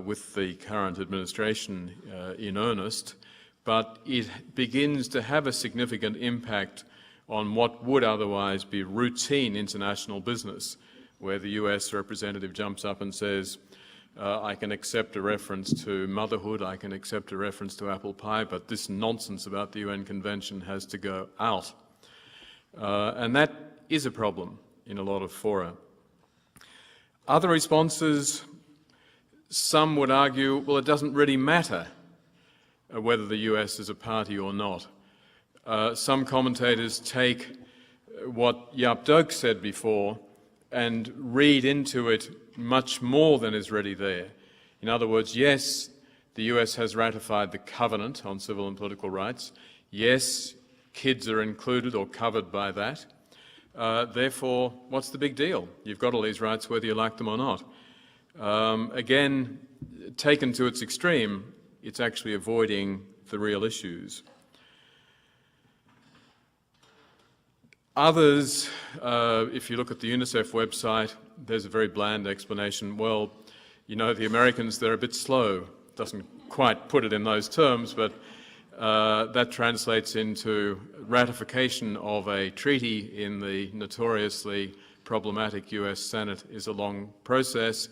with the current administration in earnest, but it begins to have a significant impact on what would otherwise be routine international business, where the US representative jumps up and says, I can accept a reference to motherhood, I can accept a reference to apple pie, but this nonsense about the UN Convention has to go out. And that is a problem in a lot of fora. Other responses, some would argue, well, it doesn't really matter whether the US is a party or not. Some commentators take what Jaap Doak said before and read into it much more than is really there. In other words, yes, the US has ratified the Covenant on Civil and Political Rights. Yes, kids are included or covered by that. Therefore, what's the big deal? You've got all these rights whether you like them or not. Again, taken to its extreme, it's actually avoiding the real issues. Others, if you look at the UNICEF website, there's a very bland explanation. Well, you know, the Americans, they're a bit slow. Doesn't quite put it in those terms, but that translates into ratification of a treaty in the notoriously problematic US Senate is a long process.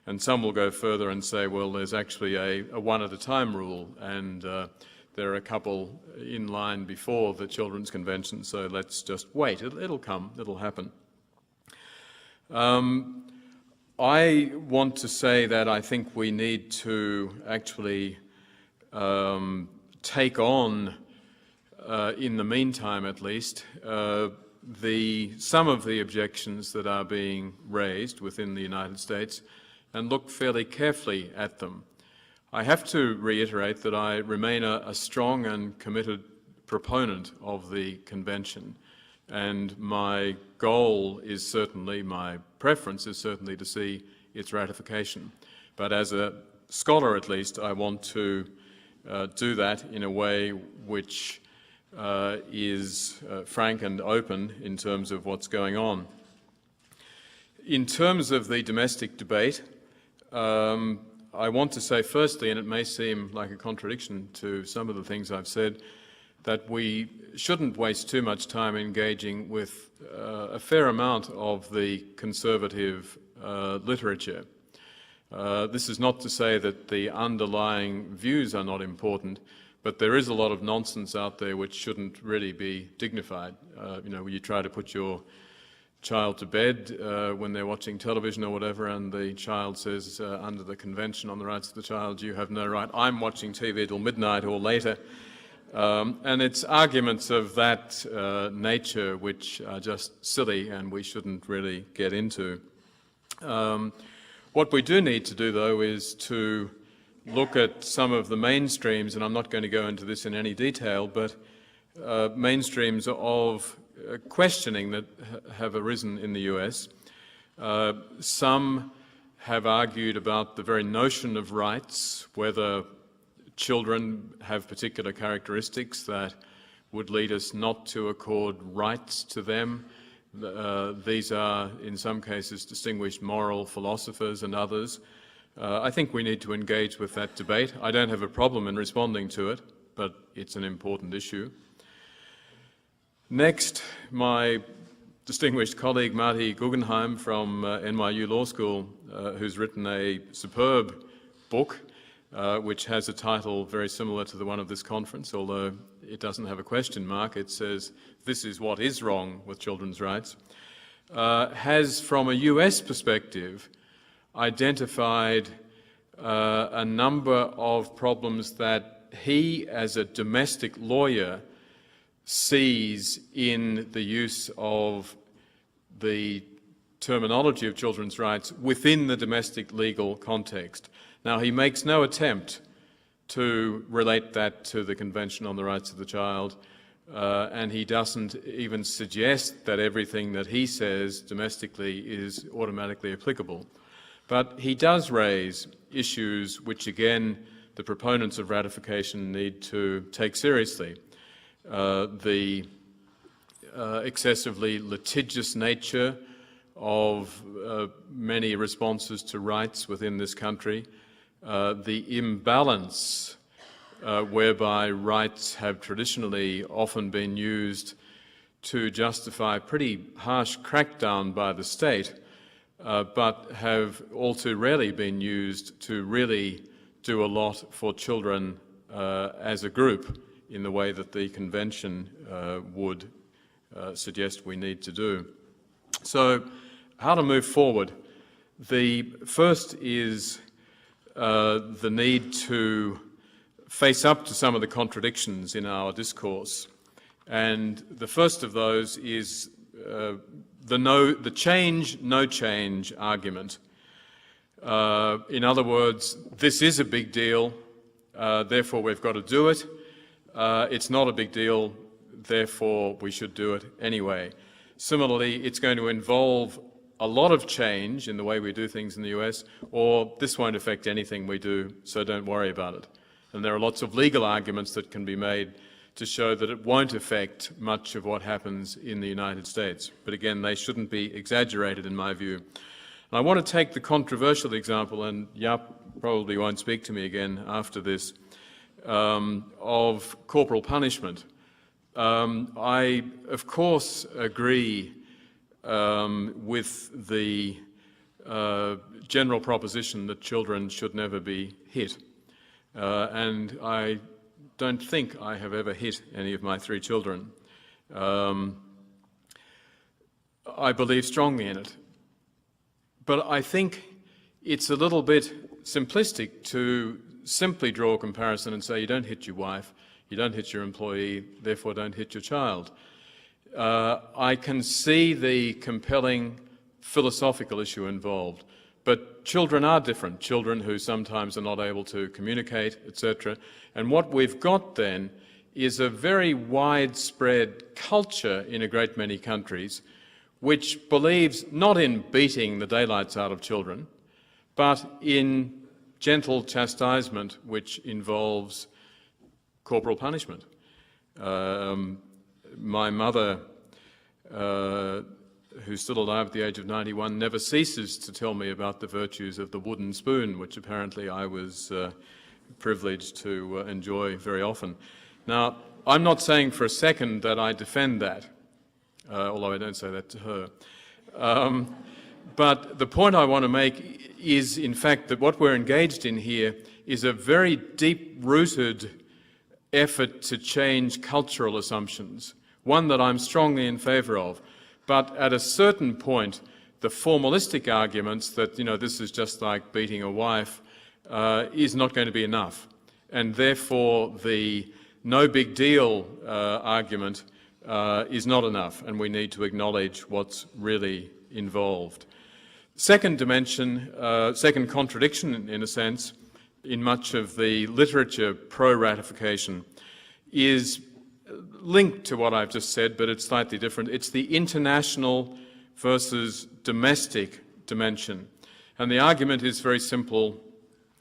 And some will go further and say, well, there's actually a one-at-a-time rule, and there are a couple in line before the Children's Convention, so let's just wait. It'll come, it'll happen. I want to say that I think we need to actually take on, in the meantime at least, some of the objections that are being raised within the United States and look fairly carefully at them. I have to reiterate that I remain a strong and committed proponent of the Convention, and my goal is certainly, my preference is certainly to see its ratification. But as a scholar at least, I want to do that in a way which is frank and open in terms of what's going on. In terms of the domestic debate, I want to say firstly, and it may seem like a contradiction to some of the things I've said, that we shouldn't waste too much time engaging with a fair amount of the conservative literature. This is not to say that the underlying views are not important, but there is a lot of nonsense out there which shouldn't really be dignified. You know, you try to put your child to bed when they're watching television or whatever, and the child says, under the Convention on the Rights of the Child, you have no right. I'm watching TV till midnight or later. And it's arguments of that nature which are just silly and we shouldn't really get into. What we do need to do, though, is to look at some of the mainstreams, and I'm not going to go into this in any detail, but mainstreams of questioning that have arisen in the US. Some have argued about the very notion of rights, whether children have particular characteristics that would lead us not to accord rights to them. These are, in some cases, distinguished moral philosophers and others. I think we need to engage with that debate. I don't have a problem in responding to it, but it's an important issue. Next, my distinguished colleague Marty Guggenheim from NYU Law School, who's written a superb book which has a title very similar to the one of this conference, although it doesn't have a question mark. It says, "This is what is wrong with children's rights," has, from a US perspective, identified a number of problems that he, as a domestic lawyer, sees in the use of the terminology of children's rights within the domestic legal context. Now, he makes no attempt to relate that to the Convention on the Rights of the Child, and he doesn't even suggest that everything that he says domestically is automatically applicable. But he does raise issues which, again, the proponents of ratification need to take seriously. The excessively litigious nature of many responses to rights within this country, the imbalance whereby rights have traditionally often been used to justify pretty harsh crackdown by the state, but have all too rarely been used to really do a lot for children as a group in the way that the Convention would suggest we need to do. So, how to move forward? The first is the need to face up to some of the contradictions in our discourse. And the first of those is the change, no change argument. In other words, this is a big deal, therefore we've got to do it. It's not a big deal, therefore we should do it anyway. Similarly, it's going to involve a lot of change in the way we do things in the US, or this won't affect anything we do, so don't worry about it. And there are lots of legal arguments that can be made to show that it won't affect much of what happens in the United States. But again, they shouldn't be exaggerated in my view. And I want to take the controversial example, and Jaap probably won't speak to me again after this, of corporal punishment. I, of course, agree with the general proposition that children should never be hit. And I don't think I have ever hit any of my 3 children. I believe strongly in it. But I think it's a little bit simplistic to simply draw a comparison and say you don't hit your wife, you don't hit your employee, therefore don't hit your child. I can see the compelling philosophical issue involved, but children are different, children who sometimes are not able to communicate, etc. And what we've got then is a very widespread culture in a great many countries which believes not in beating the daylights out of children, but in gentle chastisement which involves corporal punishment. My mother, who's still alive at the age of 91, never ceases to tell me about the virtues of the wooden spoon, which apparently I was privileged to enjoy very often. Now, I'm not saying for a second that I defend that, although I don't say that to her. But the point I want to make is, in fact, that what we're engaged in here is a very deep-rooted effort to change cultural assumptions, one that I'm strongly in favour of. But at a certain point, the formalistic arguments that, this is just like beating a wife is not going to be enough. And therefore, the no big deal argument is not enough, and we need to acknowledge what's really involved. Second dimension, second contradiction in a sense, in much of the literature pro-ratification is linked to what I've just said, but it's slightly different. It's the international versus domestic dimension. And the argument is very simple.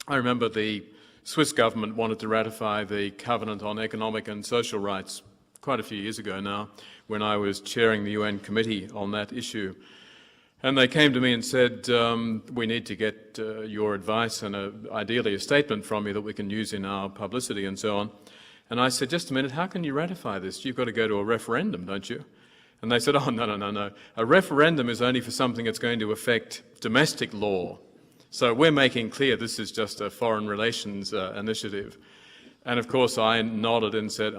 I remember the Swiss government wanted to ratify the Covenant on Economic and Social Rights quite a few years ago now, when I was chairing the UN committee on that issue. And they came to me and said, we need to get your advice and ideally a statement from you that we can use in our publicity and so on. And I said, just a minute, how can you ratify this? You've got to go to a referendum, don't you? And they said, oh, no. A referendum is only for something that's going to affect domestic law. So we're making clear this is just a foreign relations initiative. And of course I nodded and said,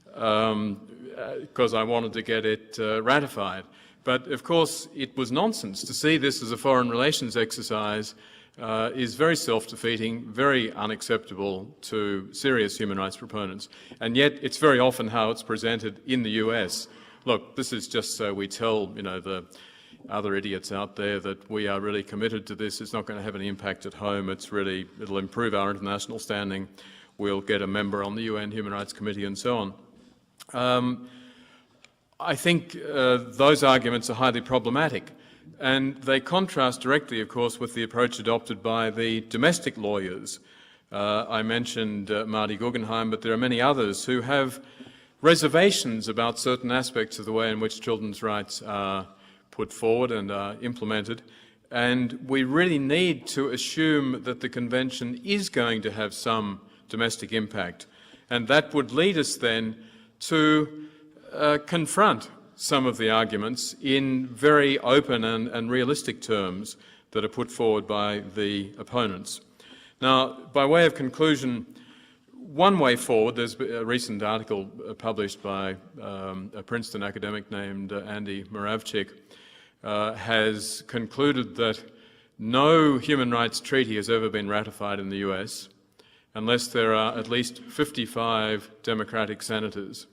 because I wanted to get it ratified. But of course it was nonsense. To see this as a foreign relations exercise is very self-defeating, very unacceptable to serious human rights proponents. And yet it's very often how it's presented in the US. Look, this is just so we tell, the other idiots out there that we are really committed to this. It's not going to have any impact at home. It'll improve our international standing. We'll get a member on the UN Human Rights Committee and so on. I think those arguments are highly problematic, and they contrast directly, of course, with the approach adopted by the domestic lawyers. I mentioned Marty Guggenheim, but there are many others who have reservations about certain aspects of the way in which children's rights are put forward and are implemented. And we really need to assume that the Convention is going to have some domestic impact. And that would lead us then to confront some of the arguments in very open and realistic terms that are put forward by the opponents. Now, by way of conclusion, one way forward, there's a recent article published by a Princeton academic named Andy Moravchik, has concluded that no human rights treaty has ever been ratified in the US unless there are at least 55 Democratic senators.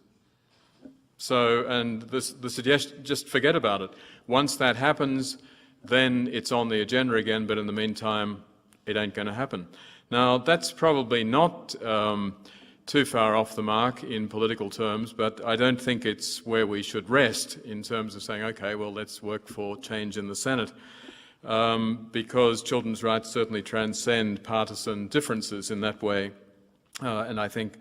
So, and the suggestion, just forget about it. Once that happens, then it's on the agenda again, but in the meantime, it ain't going to happen. Now, that's probably not too far off the mark in political terms, but I don't think it's where we should rest in terms of saying, okay, well, let's work for change in the Senate, because children's rights certainly transcend partisan differences in that way, and I think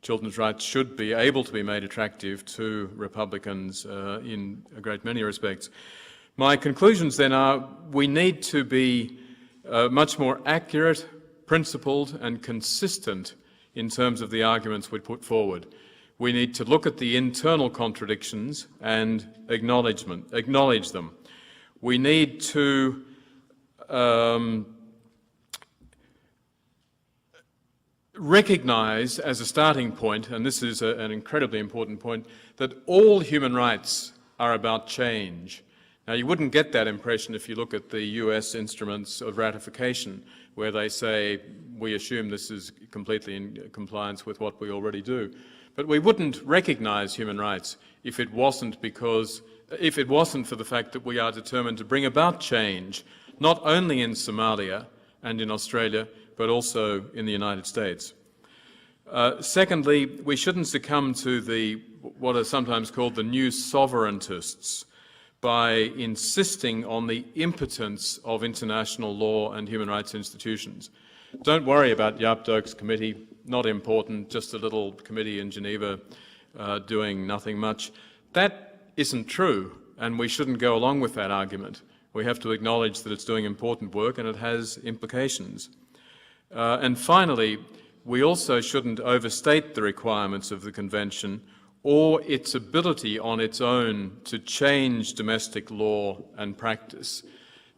children's rights should be able to be made attractive to Republicans in a great many respects. My conclusions then are we need to be much more accurate, principled and consistent in terms of the arguments we put forward. We need to look at the internal contradictions and acknowledge them. We need to recognise as a starting point, and this is an incredibly important point, that all human rights are about change. Now, you wouldn't get that impression if you look at the US instruments of ratification, where they say, we assume this is completely in compliance with what we already do. But we wouldn't recognise human rights if it wasn't for the fact that we are determined to bring about change, not only in Somalia and in Australia, but also in the United States. Secondly, we shouldn't succumb to what are sometimes called the new sovereigntists by insisting on the impotence of international law and human rights institutions. Don't worry about Jaap Doek's committee, not important, just a little committee in Geneva doing nothing much. That isn't true, and we shouldn't go along with that argument. We have to acknowledge that it's doing important work and it has implications. And finally, we also shouldn't overstate the requirements of the Convention or its ability on its own to change domestic law and practice.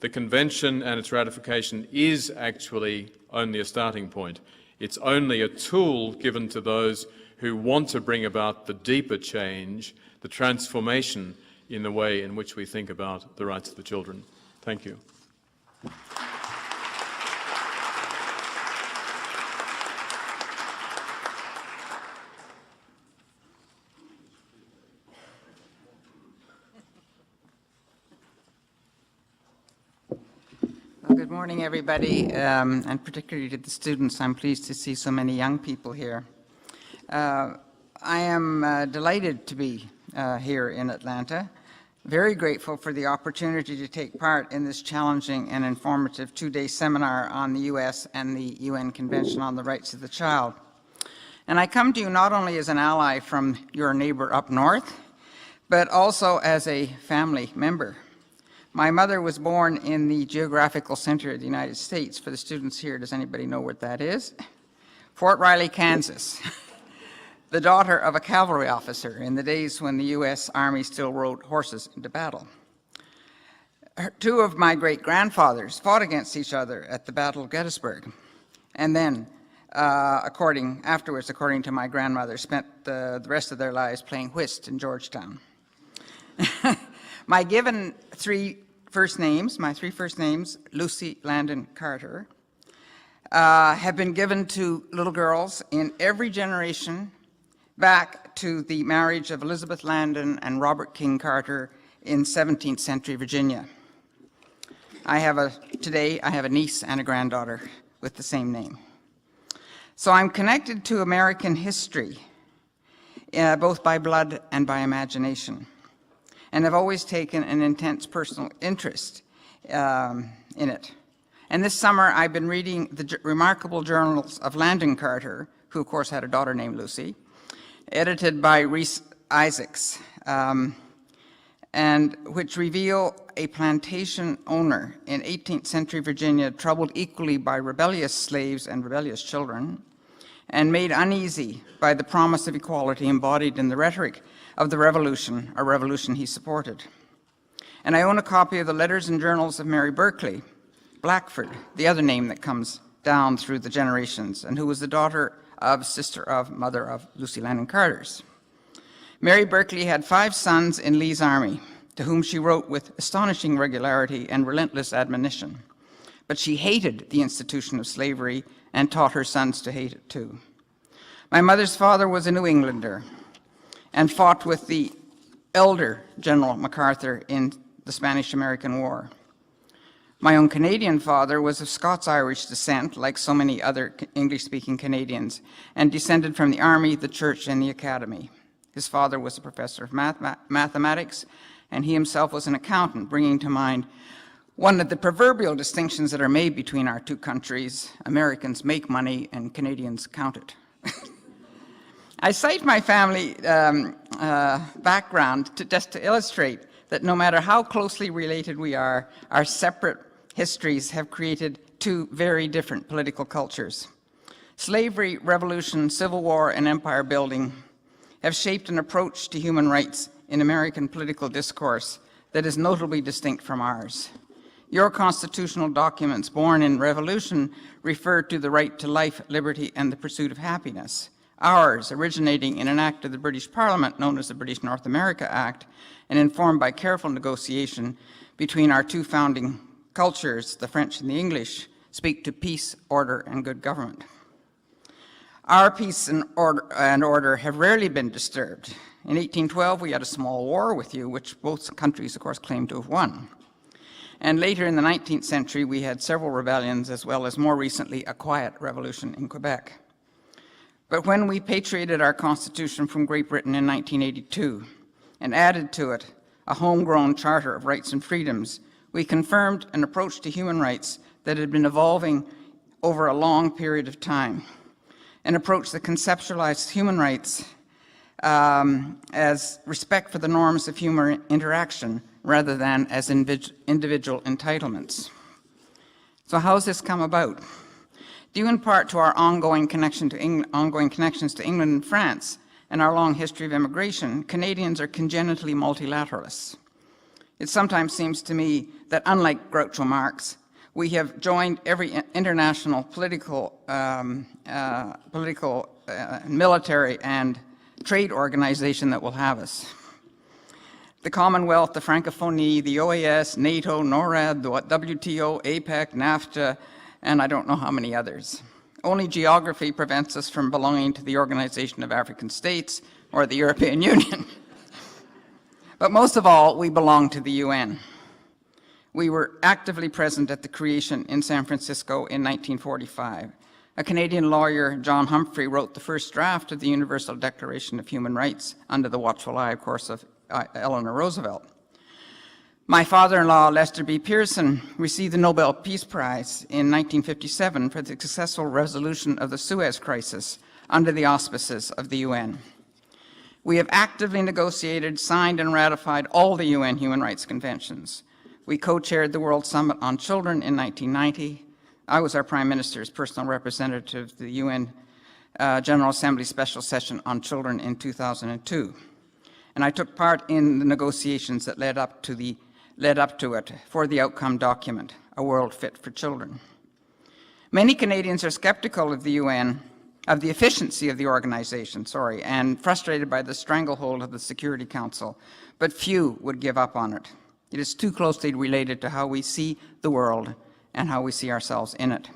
The Convention and its ratification is actually only a starting point. It's only a tool given to those who want to bring about the deeper change, the transformation in the way in which we think about the rights of the children. Thank you. Good morning, everybody, and particularly to the students. I'm pleased to see so many young people here. I am delighted to be here in Atlanta, very grateful for the opportunity to take part in this challenging and informative two-day seminar on the U.S. and the UN Convention on the Rights of the Child. And I come to you not only as an ally from your neighbor up north, but also as a family member. My mother was born in the geographical center of the United States. For the students here, does anybody know what that is? Fort Riley, Kansas. The daughter of a cavalry officer in the days when the U.S. Army still rode horses into battle. Two of my great-grandfathers fought against each other at the Battle of Gettysburg, and then, afterwards, according to my grandmother, spent the rest of their lives playing whist in Georgetown. My three first names, Lucy Landon Carter, have been given to little girls in every generation back to the marriage of Elizabeth Landon and Robert King Carter in 17th century Virginia. Today I have a niece and a granddaughter with the same name. So I'm connected to American history, both by blood and by imagination, and have always taken an intense personal interest in it. And this summer I've been reading the remarkable journals of Landon Carter, who of course had a daughter named Lucy, edited by Rhys Isaacs, and which reveal a plantation owner in 18th century Virginia troubled equally by rebellious slaves and rebellious children, and made uneasy by the promise of equality embodied in the rhetoric of the revolution, a revolution he supported. And I own a copy of the Letters and Journals of Mary Berkeley Blackford, the other name that comes down through the generations, and who was the mother of Lucy Landon Carter's. Mary Berkeley had 5 sons in Lee's army, to whom she wrote with astonishing regularity and relentless admonition. But she hated the institution of slavery and taught her sons to hate it too. My mother's father was a New Englander and fought with the elder General MacArthur in the Spanish-American War. My own Canadian father was of Scots-Irish descent, like so many other English-speaking Canadians, and descended from the army, the church, and the academy. His father was a professor of mathematics, and he himself was an accountant, bringing to mind one of the proverbial distinctions that are made between our two countries: Americans make money and Canadians count it. I cite my family background just to illustrate that no matter how closely related we are, our separate histories have created two very different political cultures. Slavery, revolution, civil war, and empire building have shaped an approach to human rights in American political discourse that is notably distinct from ours. Your constitutional documents, born in revolution, refer to the right to life, liberty, and the pursuit of happiness. Ours, originating in an act of the British Parliament known as the British North America Act, and informed by careful negotiation between our two founding cultures, the French and the English, speak to peace, order, and good government. Our peace and order have rarely been disturbed. In 1812, we had a small war with you, which both countries, of course, claimed to have won. And later in the 19th century, we had several rebellions, as well as more recently, a quiet revolution in Quebec. But when we patriated our Constitution from Great Britain in 1982 and added to it a homegrown Charter of Rights and Freedoms, we confirmed an approach to human rights that had been evolving over a long period of time, an approach that conceptualized human rights as respect for the norms of human interaction rather than as individual entitlements. So how has this come about? Due in part to our ongoing connections to England and France and our long history of immigration, Canadians are congenitally multilateralists. It sometimes seems to me that unlike Groucho Marx, we have joined every international political, military, and trade organization that will have us. The Commonwealth, the Francophonie, the OAS, NATO, NORAD, the WTO, APEC, NAFTA, and I don't know how many others. Only geography prevents us from belonging to the Organization of African States or the European Union. But most of all, we belong to the UN. We were actively present at the creation in San Francisco in 1945. A Canadian lawyer, John Humphrey, wrote the first draft of the Universal Declaration of Human Rights under the watchful eye, of course, of Eleanor Roosevelt. My father-in-law, Lester B. Pearson, received the Nobel Peace Prize in 1957 for the successful resolution of the Suez Crisis under the auspices of the UN. We have actively negotiated, signed, and ratified all the UN Human Rights Conventions. We co-chaired the World Summit on Children in 1990. I was our Prime Minister's personal representative to the UN General Assembly Special Session on Children in 2002. And I took part in the negotiations that led up to it for the outcome document, A World Fit for Children. Many Canadians are skeptical of the UN, of the efficiency of the organization, and frustrated by the stranglehold of the Security Council, but few would give up on it. It is too closely related to how we see the world and how we see ourselves in it.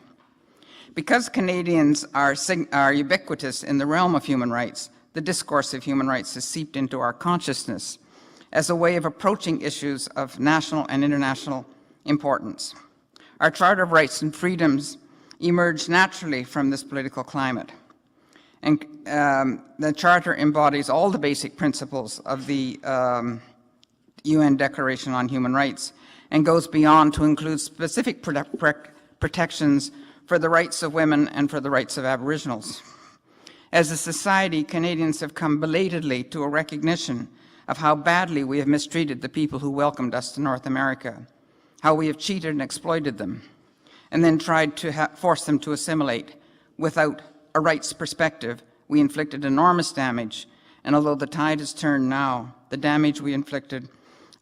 Because Canadians are ubiquitous in the realm of human rights, the discourse of human rights has seeped into our consciousness as a way of approaching issues of national and international importance. Our Charter of Rights and Freedoms emerged naturally from this political climate. And the Charter embodies all the basic principles of the UN Declaration on Human Rights and goes beyond to include specific protections for the rights of women and for the rights of Aboriginals. As a society, Canadians have come belatedly to a recognition of how badly we have mistreated the people who welcomed us to North America, how we have cheated and exploited them, and then tried to force them to assimilate. Without a rights perspective, we inflicted enormous damage, and although the tide has turned now, the damage we inflicted,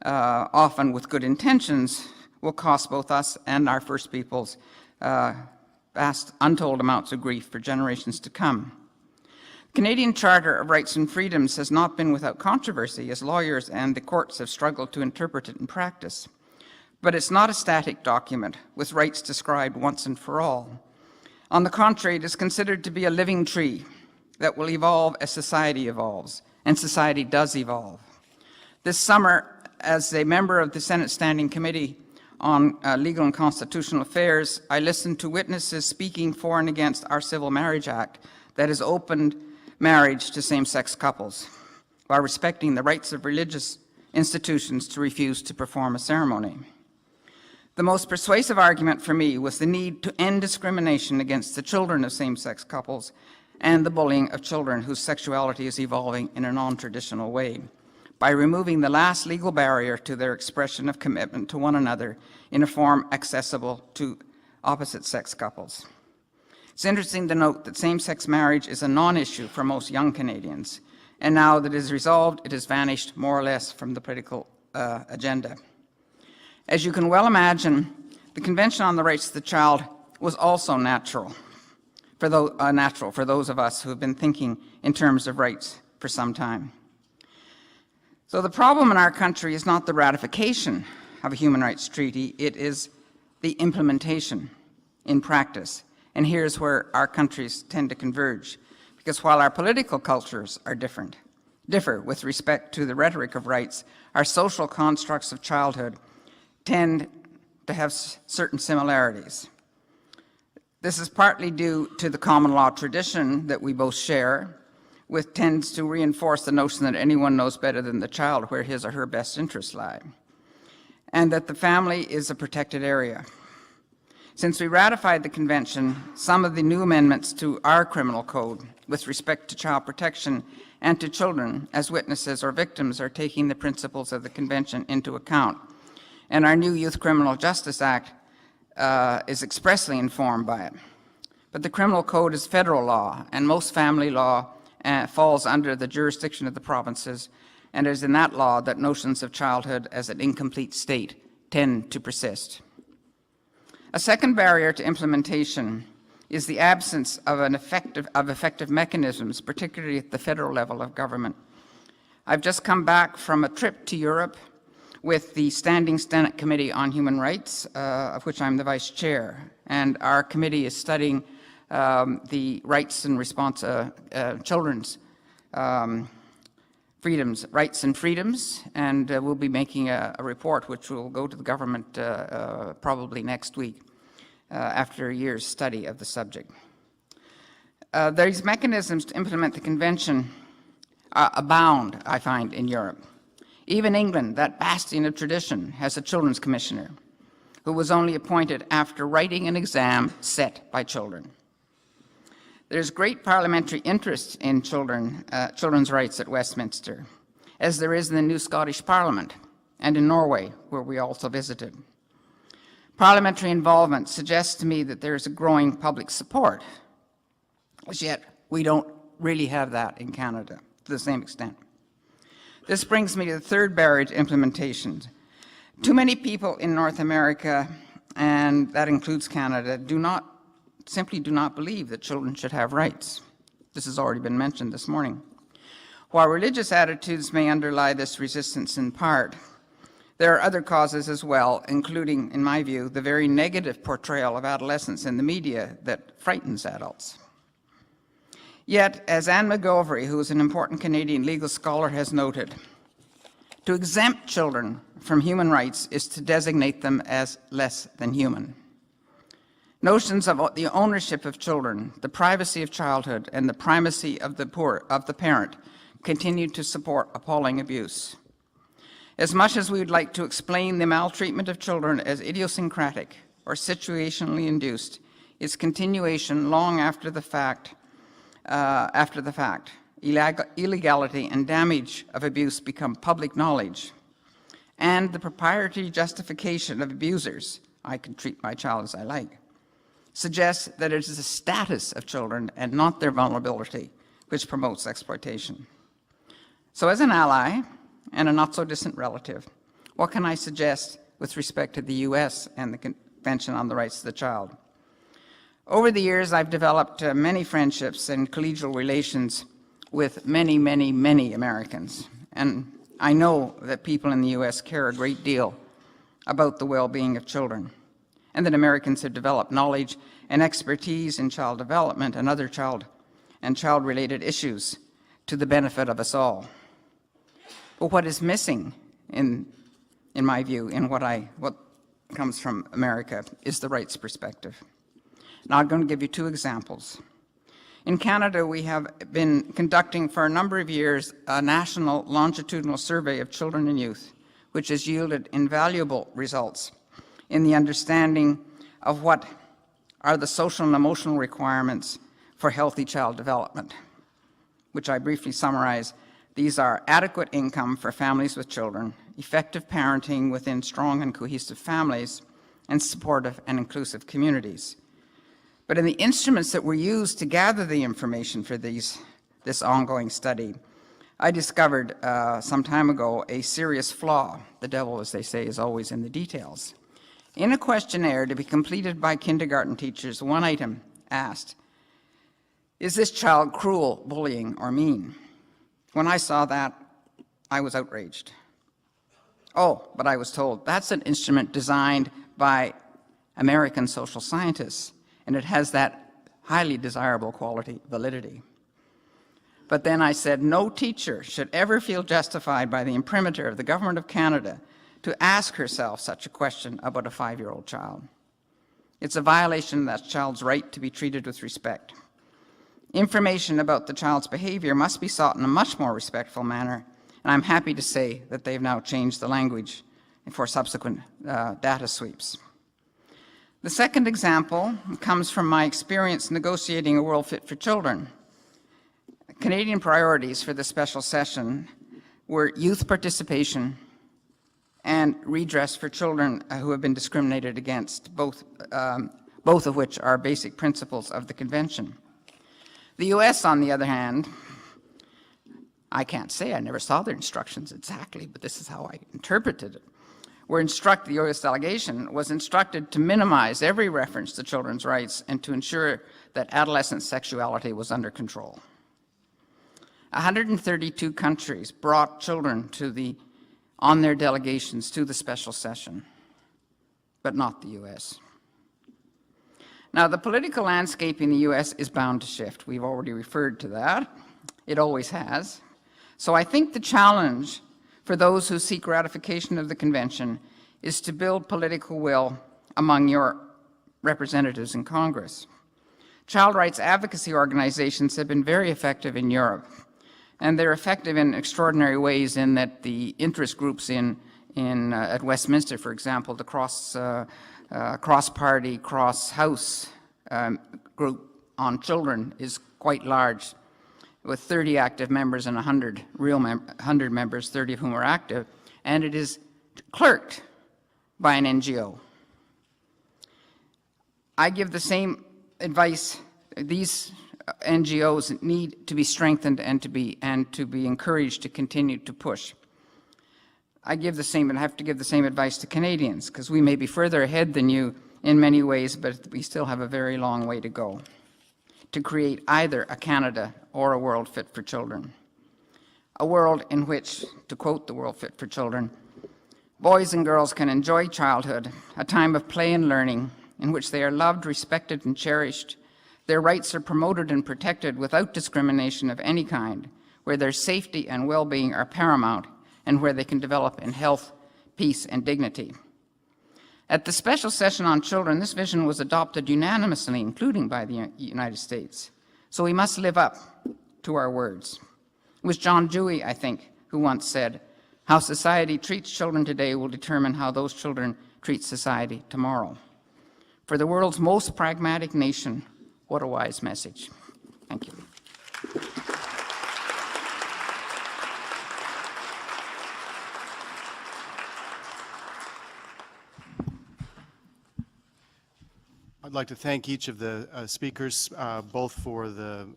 often with good intentions, will cost both us and our First Peoples vast untold amounts of grief for generations to come. The Canadian Charter of Rights and Freedoms has not been without controversy, as lawyers and the courts have struggled to interpret it in practice. But it's not a static document with rights described once and for all. On the contrary, it is considered to be a living tree that will evolve as society evolves, and society does evolve. This summer, as a member of the Senate Standing Committee on Legal and Constitutional Affairs, I listened to witnesses speaking for and against our Civil Marriage Act that has opened marriage to same-sex couples while respecting the rights of religious institutions to refuse to perform a ceremony. The most persuasive argument for me was the need to end discrimination against the children of same-sex couples and the bullying of children whose sexuality is evolving in a non-traditional way, by removing the last legal barrier to their expression of commitment to one another in a form accessible to opposite-sex couples. It's interesting to note that same-sex marriage is a non-issue for most young Canadians, and now that it is resolved, it has vanished more or less from the political agenda. As you can well imagine, the Convention on the Rights of the Child was also natural for those of us who have been thinking in terms of rights for some time. So the problem in our country is not the ratification of a human rights treaty, it is the implementation in practice. And here's where our countries tend to converge, because while our political cultures are differ with respect to the rhetoric of rights, our social constructs of childhood tend to have certain similarities. This is partly due to the common law tradition that we both share, which tends to reinforce the notion that anyone knows better than the child where his or her best interests lie, and that the family is a protected area. Since we ratified the Convention, some of the new amendments to our criminal code with respect to child protection and to children as witnesses or victims are taking the principles of the Convention into account. And our new Youth Criminal Justice Act is expressly informed by it. But the criminal code is federal law, and most family law falls under the jurisdiction of the provinces, and it is in that law that notions of childhood as an incomplete state tend to persist. A second barrier to implementation is the absence of effective mechanisms, particularly at the federal level of government. I've just come back from a trip to Europe with the Standing Senate Committee on Human Rights, of which I'm the vice chair, and our committee is studying the rights and children's Rights and Freedoms, and we'll be making a report which will go to the government probably next week after a year's study of the subject. These mechanisms to implement the convention abound, I find, in Europe. Even England, that bastion of tradition, has a children's commissioner who was only appointed after writing an exam set by children. There's great parliamentary interest in children's rights at Westminster, as there is in the new Scottish Parliament and in Norway, where we also visited. Parliamentary involvement suggests to me that there is a growing public support, as yet we don't really have that in Canada to the same extent. This brings me to the third barrier to implementation. Too many people in North America, and that includes Canada, simply do not believe that children should have rights. This has already been mentioned this morning. While religious attitudes may underlie this resistance in part, there are other causes as well, including, in my view, the very negative portrayal of adolescents in the media that frightens adults. Yet, as Anne McGilvray, who is an important Canadian legal scholar, has noted, to exempt children from human rights is to designate them as less than human. Notions of the ownership of children, the privacy of childhood, and the primacy of the parent continue to support appalling abuse. As much as we would like to explain the maltreatment of children as idiosyncratic or situationally induced, its continuation long after the fact, illegality and damage of abuse become public knowledge, and the proprietary justification of abusers, I can treat my child as I like, suggests that it is the status of children and not their vulnerability which promotes exploitation. So as an ally and a not-so-distant relative, what can I suggest with respect to the U.S. and the Convention on the Rights of the Child? Over the years, I've developed many friendships and collegial relations with many, many, many Americans, and I know that people in the U.S. care a great deal about the well-being of children, and that Americans have developed knowledge and expertise in child development and other child-related issues to the benefit of us all. But what is missing, in my view, in what comes from America, is the rights perspective. Now, I'm going to give you two examples. In Canada, we have been conducting for a number of years a national longitudinal survey of children and youth, which has yielded invaluable results in the understanding of what are the social and emotional requirements for healthy child development, which I briefly summarize. These are adequate income for families with children, effective parenting within strong and cohesive families, and supportive and inclusive communities. But in the instruments that were used to gather the information for this ongoing study, I discovered some time ago a serious flaw. The devil, as they say, is always in the details. In a questionnaire to be completed by kindergarten teachers, one item asked, "Is this child cruel, bullying, or mean?" When I saw that, I was outraged. Oh, but I was told that's an instrument designed by American social scientists, and it has that highly desirable quality, validity. But then I said, no teacher should ever feel justified by the imprimatur of the Government of Canada to ask herself such a question about a 5-year-old child. It's a violation of that child's right to be treated with respect. Information about the child's behavior must be sought in a much more respectful manner, and I'm happy to say that they've now changed the language for subsequent data sweeps. The second example comes from my experience negotiating a World Fit for Children. Canadian priorities for this special session were youth participation and redress for children who have been discriminated against, both of which are basic principles of the Convention. The U.S., on the other hand, I can't say, I never saw their instructions exactly, but this is how I interpreted it. The U.S. delegation was instructed to minimize every reference to children's rights and to ensure that adolescent sexuality was under control. 132 countries brought children on their delegations to the special session, but not the U.S. Now, the political landscape in the U.S. is bound to shift. We've already referred to that. It always has. So I think the challenge for those who seek ratification of the Convention is to build political will among your representatives in Congress. Child rights advocacy organizations have been very effective in Europe, and they're effective in extraordinary ways in that the interest groups at Westminster, for example, the cross-party, cross-house group on children is quite large, with 30 active members and 100 100 members, 30 of whom are active, and it is clerked by an NGO. I give the same advice. These NGOs need to be strengthened and to be encouraged to continue to push. I give the same and have to give the same advice to Canadians, because we may be further ahead than you in many ways, but we still have a very long way to go to create either a Canada or a world fit for children. A world in which, to quote the World Fit for Children, boys and girls can enjoy childhood, a time of play and learning, in which they are loved, respected, and cherished. Their rights are promoted and protected without discrimination of any kind, where their safety and well-being are paramount, and where they can develop in health, peace, and dignity. At the special session on children, this vision was adopted unanimously, including by the United States. So we must live up to our words. It was John Dewey, I think, who once said, "How society treats children today will determine how those children treat society tomorrow." For the world's most pragmatic nation, what a wise message. Thank you. I'd like to thank each of the speakers, both for the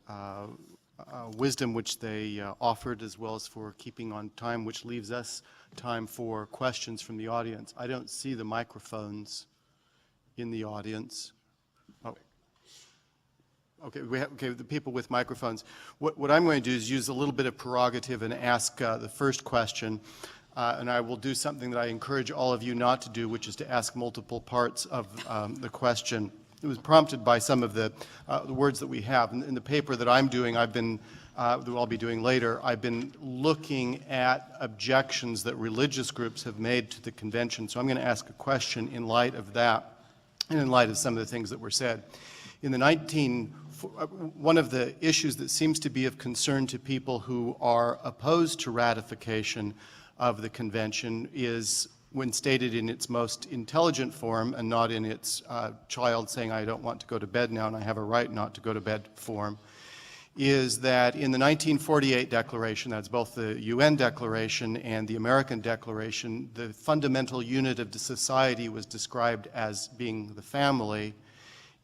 wisdom which they offered, as well as for keeping on time, which leaves us time for questions from the audience. I don't see the microphones in the audience. Oh. Okay, the people with microphones. What I'm going to do is use a little bit of prerogative and ask the first question. And I will do something that I encourage all of you not to do, which is to ask multiple parts of the question. It was prompted by some of the words that we have. In the paper that I'm doing, that I'll be doing later, I've been looking at objections that religious groups have made to the convention. So I'm going to ask a question in light of that and in light of some of the things that were said. In the one of the issues that seems to be of concern to people who are opposed to ratification of the convention is, when stated in its most intelligent form and not in its child saying, "I don't want to go to bed now and I have a right not to go to bed" form, is that in the 1948 Declaration, that's both the UN Declaration and the American Declaration, the fundamental unit of the society was described as being the family.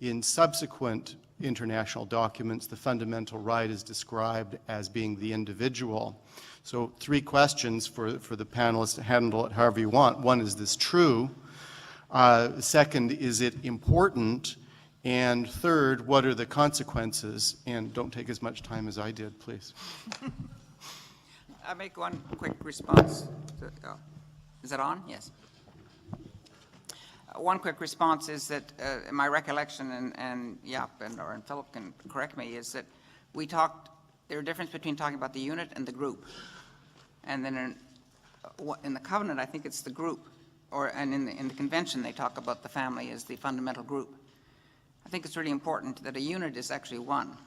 In subsequent international documents, the fundamental right is described as being the individual. So 3 questions for the panelists to handle it however you want. One, is this true? Second, is it important? And third, what are the consequences? And don't take as much time as I did, please. I'll make one quick response. Is it on? Yes. One quick response is that my recollection, and Jaap and Philip can correct me, is that there's a difference between talking about the unit and the group. And then in the covenant, I think it's the group, and in the convention, they talk about the family as the fundamental group. I think it's really important that a unit is actually one,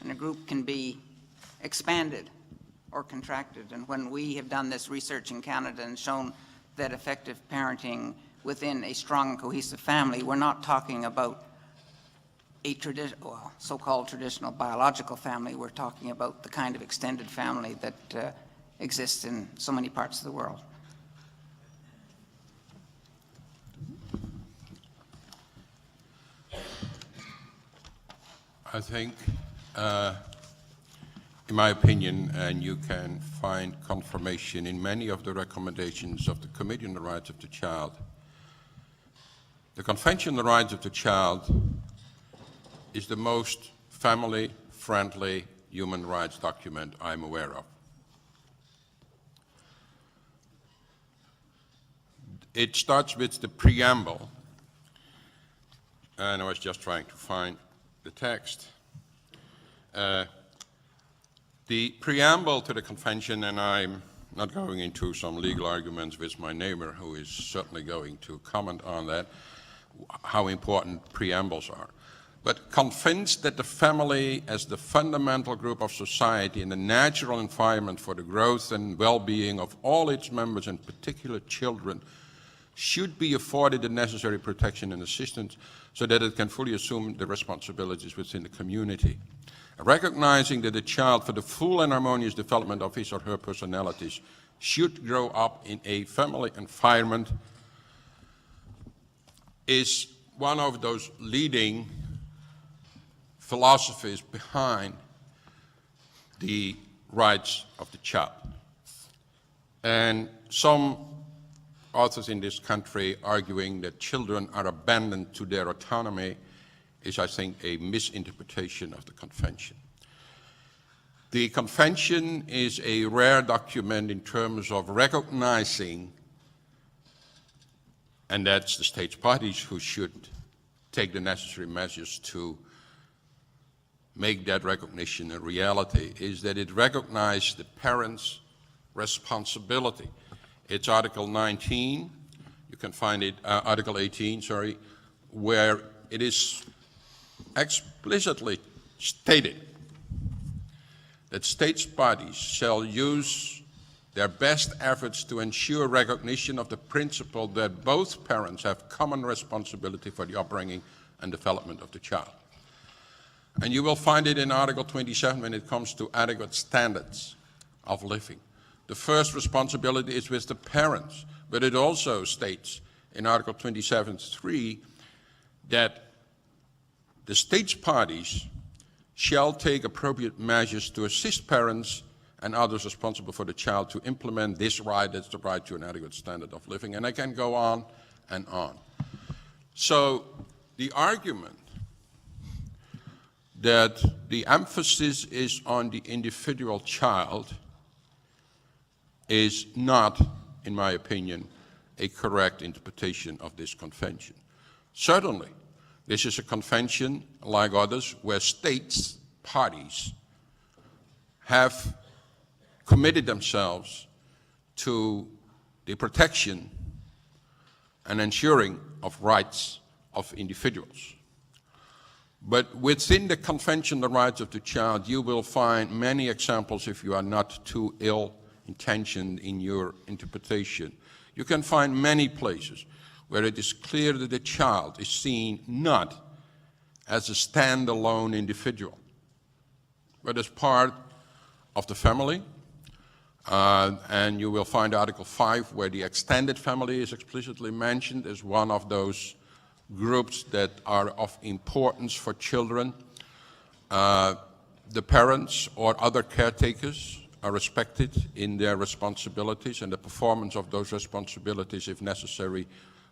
and a group can be expanded or contracted. And when we have done this research in Canada and shown that effective parenting within a strong and cohesive family, we're not talking about a so-called traditional biological family. We're talking about the kind of extended family that exists in so many parts of the world. I think, in my opinion, and you can find confirmation in many of the recommendations of the Committee on the Rights of the Child, the Convention on the Rights of the Child is the most family-friendly human rights document I'm aware of. It starts with the preamble, and I was just trying to find the text. The preamble to the convention, and I'm not going into some legal arguments with my neighbor, who is certainly going to comment on that, how important preambles are. But convinced that the family as the fundamental group of society and the natural environment for the growth and well-being of all its members, in particular children, should be afforded the necessary protection and assistance so that it can fully assume the responsibilities within the community. Recognizing that the child, for the full and harmonious development of his or her personalities, should grow up in a family environment is one of those leading philosophies behind the rights of the child. And some authors in this country arguing that children are abandoned to their autonomy is, I think, a misinterpretation of the Convention. The Convention is a rare document in terms of recognizing, and that's the states parties who should take the necessary measures to make that recognition a reality, is that it recognizes the parents' responsibility. It's Article 19, you can find it, Article 18, sorry, where it is explicitly stated that states parties shall use their best efforts to ensure recognition of the principle that both parents have common responsibility for the upbringing and development of the child. And you will find it in Article 27 when it comes to adequate standards of living. The first responsibility is with the parents, but it also states in Article 27(3) that the states parties shall take appropriate measures to assist parents and others responsible for the child to implement this right, that's the right to an adequate standard of living. And I can go on and on. So the argument that the emphasis is on the individual child is not, in my opinion, a correct interpretation of this convention. Certainly, this is a convention, like others, where states parties have committed themselves to the protection and ensuring of rights of individuals. But within the Convention on the Rights of the Child, you will find many examples, if you are not too ill-intentioned in your interpretation. You can find many places where it is clear that the child is seen not as a standalone individual, but as part of the family. And you will find Article 5 where the extended family is explicitly mentioned as one of those groups that are of importance for children. The parents or other caretakers are respected in their responsibilities, and the performance of those responsibilities, if necessary,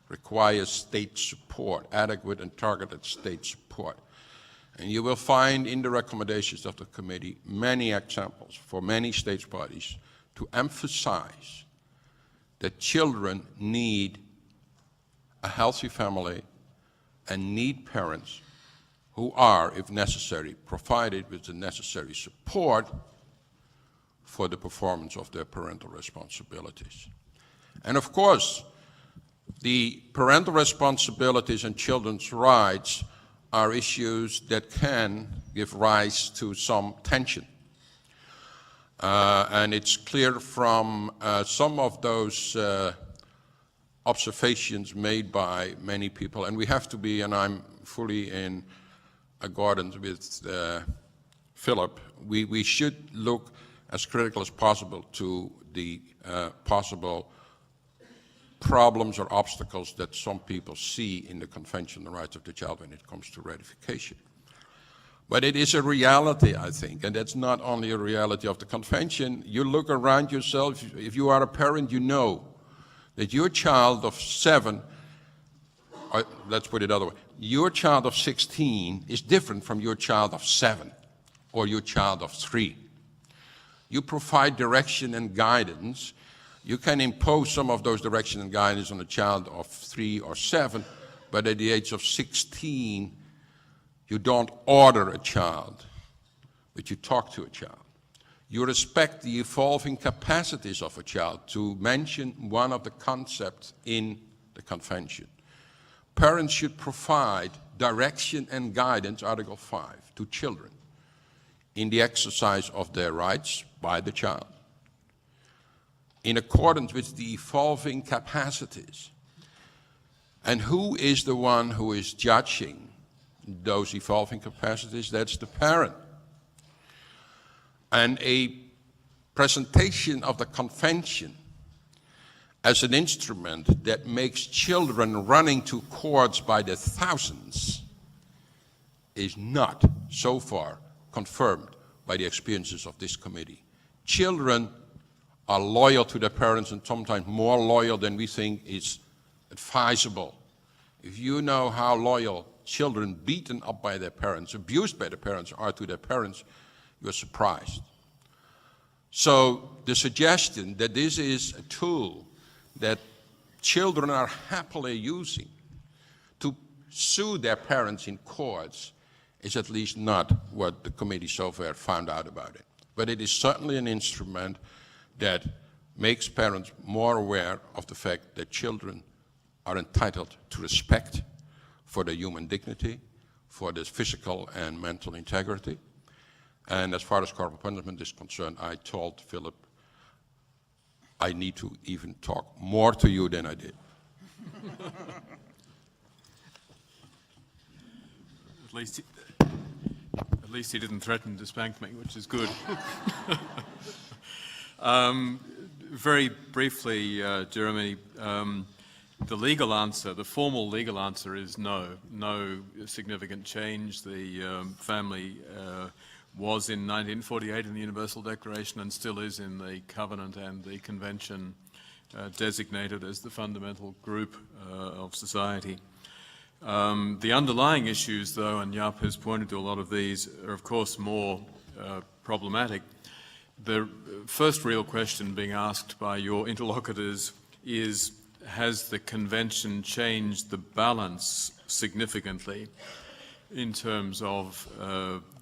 requires state support, adequate and targeted state support. And you will find in the recommendations of the committee many examples for many states parties to emphasize that children need a healthy family and need parents who are, if necessary, provided with the necessary support for the performance of their parental responsibilities. And of course, the parental responsibilities and children's rights are issues that can give rise to some tension. And it's clear from some of those observations made by many people, and we have to be, and I'm fully in accordance with Philip, we should look as critical as possible to the possible problems or obstacles that some people see in the Convention on the Rights of the Child when it comes to ratification. But it is a reality, I think, and that's not only a reality of the Convention. You look around yourself, if you are a parent, you know that your child of 7, or let's put it other way, your child of 16 is different from your child of 7 or your child of 3. You provide direction and guidance. You can impose some of those direction and guidance on a child of 3 or 7, but at the age of 16, you don't order a child, but you talk to a child. You respect the evolving capacities of a child, to mention one of the concepts in the Convention. Parents should provide direction and guidance, Article 5, to children in the exercise of their rights by the child, in accordance with the evolving capacities. And who is the one who is judging those evolving capacities? That's the parent. And a presentation of the Convention as an instrument that makes children running to courts by the thousands is not, so far, confirmed by the experiences of this committee. Children are loyal to their parents, and sometimes more loyal than we think is advisable. If you know how loyal children beaten up by their parents, abused by their parents are to their parents, you're surprised. So the suggestion that this is a tool that children are happily using to sue their parents in courts is at least not what the committee so far found out about it. But it is certainly an instrument that makes parents more aware of the fact that children are entitled to respect for their human dignity, for their physical and mental integrity. And as far as corporal punishment is concerned, I told Philip I need to even talk more to you than I did. At least he didn't threaten to spank me, which is good. Very briefly, Jeremy, the legal answer, the formal legal answer is no. No significant change. The family was in 1948 in the Universal Declaration and still is in the Covenant and the Convention, designated as the fundamental group of society. The underlying issues, though, and Jaap has pointed to a lot of these, are of course more problematic. The first real question being asked by your interlocutors is, has the Convention changed the balance significantly in terms of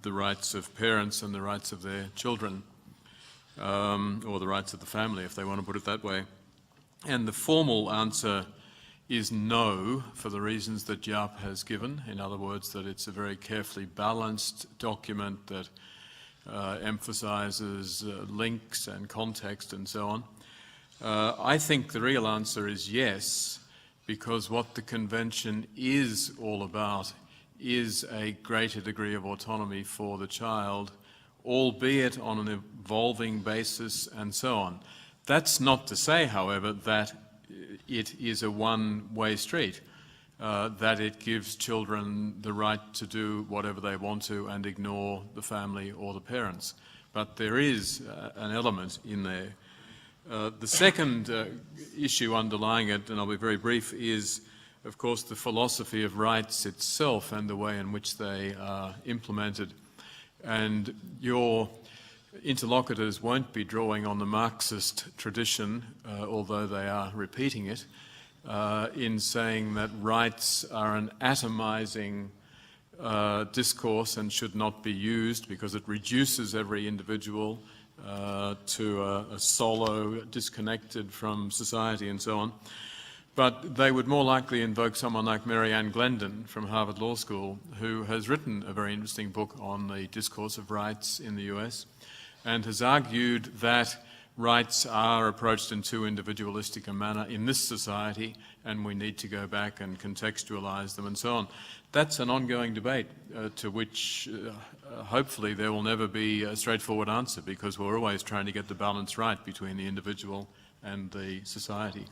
the rights of parents and the rights of their children, or the rights of the family, if they want to put it that way? And the formal answer is no, for the reasons that Jaap has given. In other words, that it's a very carefully balanced document that emphasizes links and context and so on. I think the real answer is yes, because what the Convention is all about is a greater degree of autonomy for the child, albeit on an evolving basis and so on. That's not to say, however, that it is a one-way street, that it gives children the right to do whatever they want to and ignore the family or the parents. But there is an element in there. The second issue underlying it, and I'll be very brief, is of course the philosophy of rights itself and the way in which they are implemented. And your interlocutors won't be drawing on the Marxist tradition, although they are repeating it, in saying that rights are an atomizing discourse and should not be used because it reduces every individual to a solo, disconnected from society and so on. But they would more likely invoke someone like Mary Ann Glendon from Harvard Law School, who has written a very interesting book on the discourse of rights in the US, and has argued that rights are approached in too individualistic a manner in this society, and we need to go back and contextualize them and so on. That's an ongoing debate to which hopefully there will never be a straightforward answer, because we're always trying to get the balance right between the individual and the society.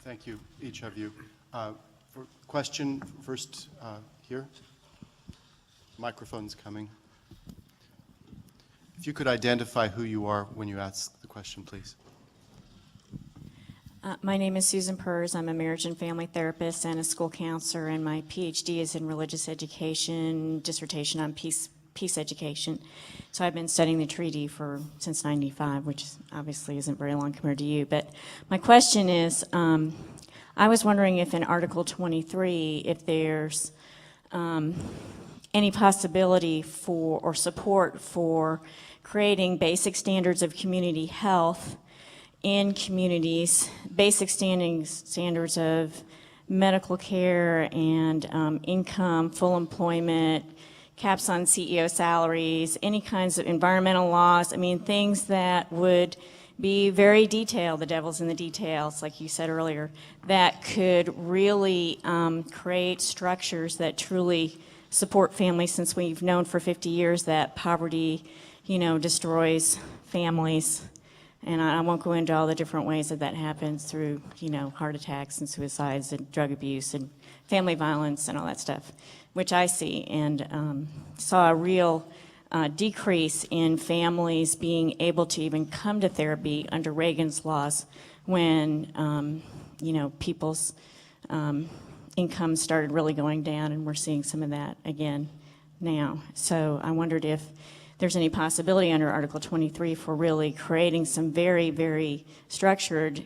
Thank you, each of you. For question first here. Microphone's coming. If you could identify who you are when you ask the question, please. My name is Susan Purrs. I'm a marriage and family therapist and a school counselor, and my PhD is in religious education, dissertation on peace education. So I've been studying the treaty since '95, which obviously isn't very long compared to you. But my question is, I was wondering if in Article 23, if there's any possibility for or support for creating basic standards of community health in communities, basic standards of medical care and income, full employment, caps on CEO salaries, any kinds of environmental laws. I mean, things that would be very detailed, the devil's in the details, like you said earlier, that could really create structures that truly support families, since we've known for 50 years that poverty, destroys families. And I won't go into all the different ways that happens through, heart attacks and suicides and drug abuse and family violence and all that stuff, which I see, and saw a real decrease in families being able to even come to therapy under Reagan's laws when, people's income started really going down, and we're seeing some of that again now. So I wondered if there's any possibility under Article 23 for really creating some very, very structured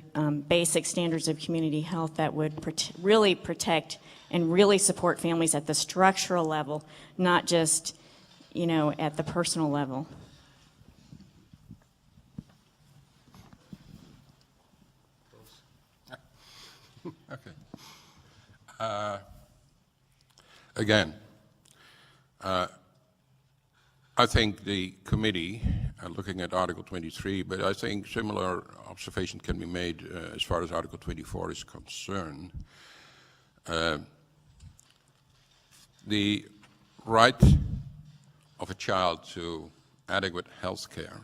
basic standards of community health that would really protect and really support families at the structural level, not just, at the personal level. Okay. Again, I think the committee, looking at Article 23, but I think similar observation can be made as far as Article 24 is concerned. The right of a child to adequate health care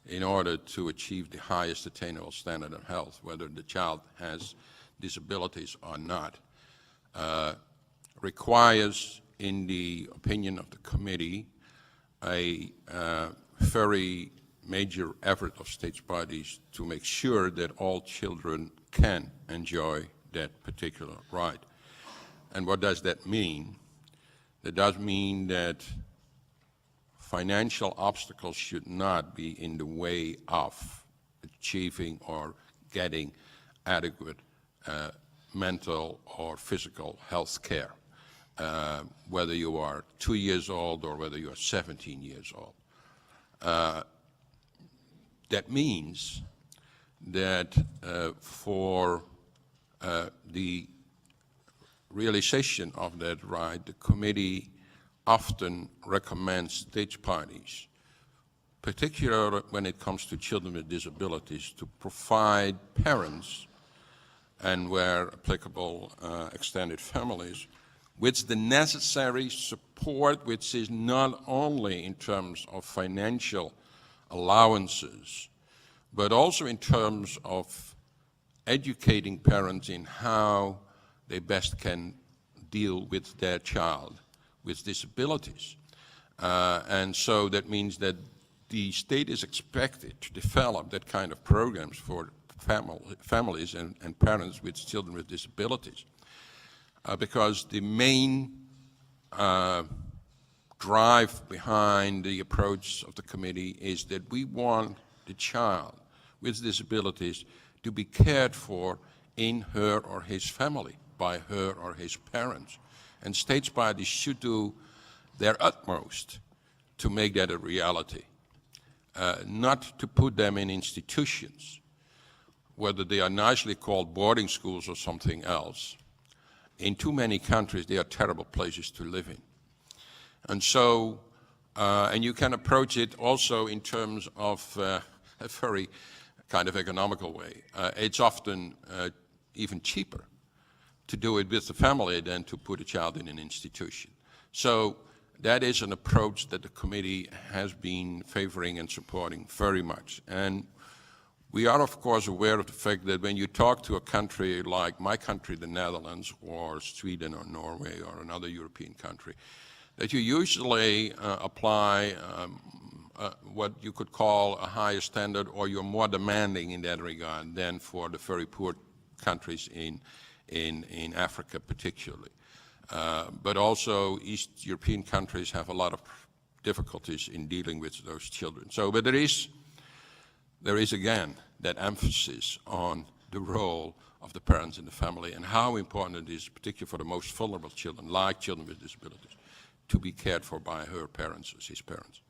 in order to achieve the highest attainable standard of health, whether the child has disabilities or not, requires, in the opinion of the committee, a very major effort of states parties to make sure that all children can enjoy that particular right. And what does that mean? That does mean that financial obstacles should not be in the way of achieving or getting adequate mental or physical health care. Whether you are 2 years old or whether you are 17 years old. That means that for the realization of that right, the committee often recommends state parties, particularly when it comes to children with disabilities, to provide parents and, where applicable, extended families with the necessary support, which is not only in terms of financial allowances, but also in terms of educating parents in how they best can deal with their child with disabilities. And so that means that the state is expected to develop that kind of programs for families and parents with children with disabilities. Because the main drive behind the approach of the committee is that we want the child with disabilities to be cared for in her or his family, by her or his parents. And states parties should do their utmost to make that a reality, not to put them in institutions, whether they are nicely called boarding schools or something else. In too many countries, they are terrible places to live in. And so, and you can approach it also in terms of a very kind of economical way. It's often even cheaper to do it with the family than to put a child in an institution. So that is an approach that the committee has been favoring and supporting very much. And we are, of course, aware of the fact that when you talk to a country like my country, the Netherlands, or Sweden or Norway or another European country, that you usually apply what you could call a higher standard, or you're more demanding in that regard than for the very poor countries in Africa particularly. But also East European countries have a lot of difficulties in dealing with those children. So, but there is again that emphasis on the role of the parents in the family and how important it is, particularly for the most vulnerable children, like children with disabilities, to be cared for by her parents or his parents?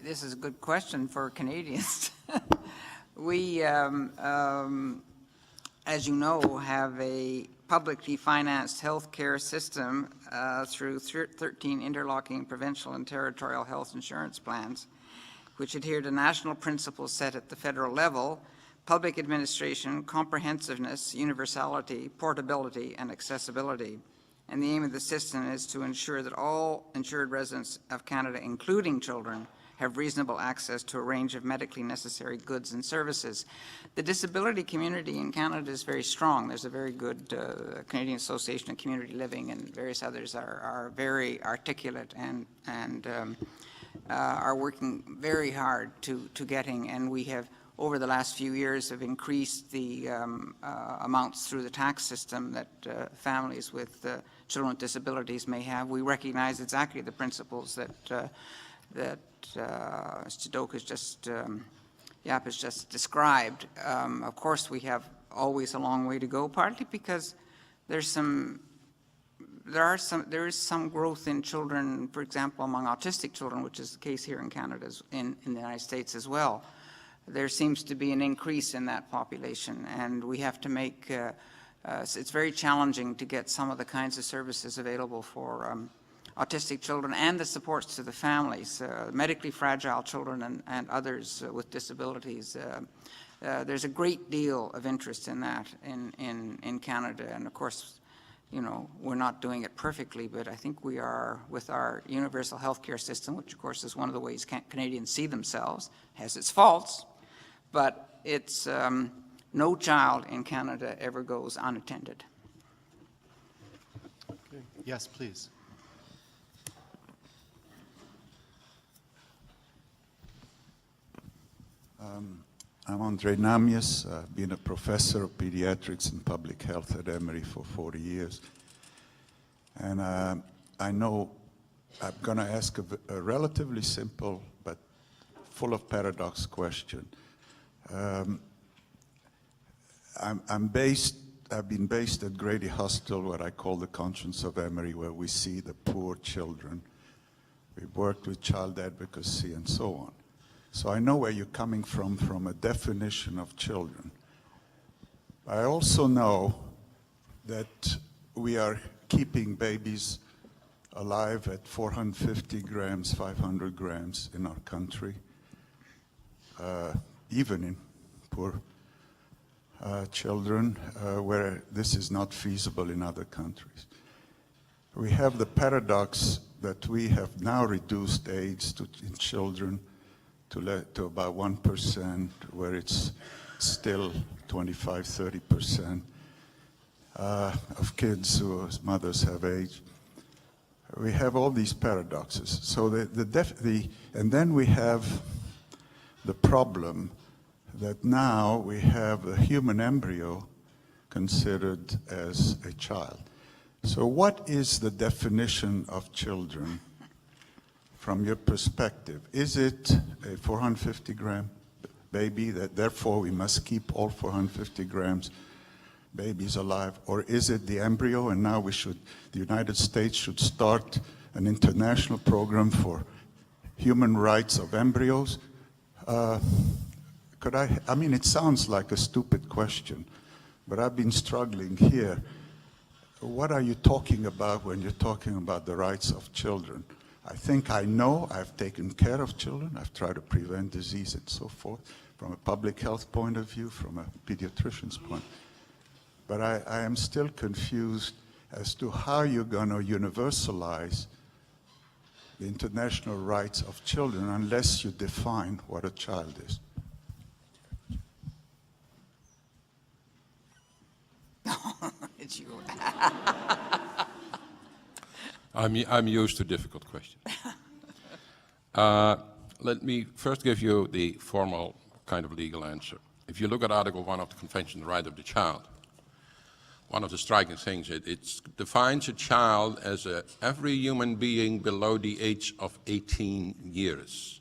This is a good question for Canadians. We, as you know, have a publicly financed health care system through 13 interlocking provincial and territorial health insurance plans, which adhere to national principles set at the federal level: public administration, comprehensiveness, universality, portability, and accessibility. And the aim of the system is to ensure that all insured residents of Canada, including children, have reasonable access to a range of medically necessary goods and services. The disability community in Canada is very strong. There's a very good Canadian Association of Community Living, and various others are very articulate and are working very hard to getting, and we have over the last few years have increased the amounts through the tax system that families with children with disabilities may have. We recognize exactly the principles that Mr. Doak has just, Yap has just described. Of course, we have always a long way to go, partly because there is some growth in children, for example, among autistic children, which is the case here in Canada, in the United States as well. There seems to be an increase in that population, and we have to make, it's very challenging to get some of the kinds of services available for autistic children and the supports to the families, medically fragile children and others with disabilities. There's a great deal of interest in that in Canada, and of course, you know, we're not doing it perfectly, but I think we are with our universal healthcare system, which of course is one of the ways Canadians see themselves, has its faults, but it's no child in Canada ever goes unattended. Okay. Yes, please. I'm Andre Namias. I've been a professor of pediatrics and public health at Emory for 40 years. And I know I'm going to ask a relatively simple but full of paradox question. I've been based at Grady Hospital, what I call the conscience of Emory, where we see the poor children. We've worked with child advocacy and so on. So I know where you're coming from a definition of children. I also know that we are keeping babies alive at 450 grams, 500 grams in our country, even in poor children, where this is not feasible in other countries. We have the paradox that we have now reduced AIDS in children to about 1%, where it's still 25–30% of kids whose mothers have AIDS. We have all these paradoxes. So and then we have the problem that now we have a human embryo considered as a child. So what is the definition of children from your perspective? Is it a 450-gram baby that therefore we must keep all 450 grams babies alive? Or is it the embryo, and now the United States should start an international program for human rights of embryos? I mean, it sounds like a stupid question, but I've been struggling here. What are you talking about when you're talking about the rights of children? I think I know. I've taken care of children. I've tried to prevent disease and so forth from a public health point of view, from a pediatrician's point. But I am still confused as to how you're going to universalize the international rights of children unless you define what a child is. It's you. I'm used to difficult questions. Let me first give you the formal kind of legal answer. If you look at Article 1 of the Convention on the Right of the Child, one of the striking things, it defines a child as every human being below the age of 18 years,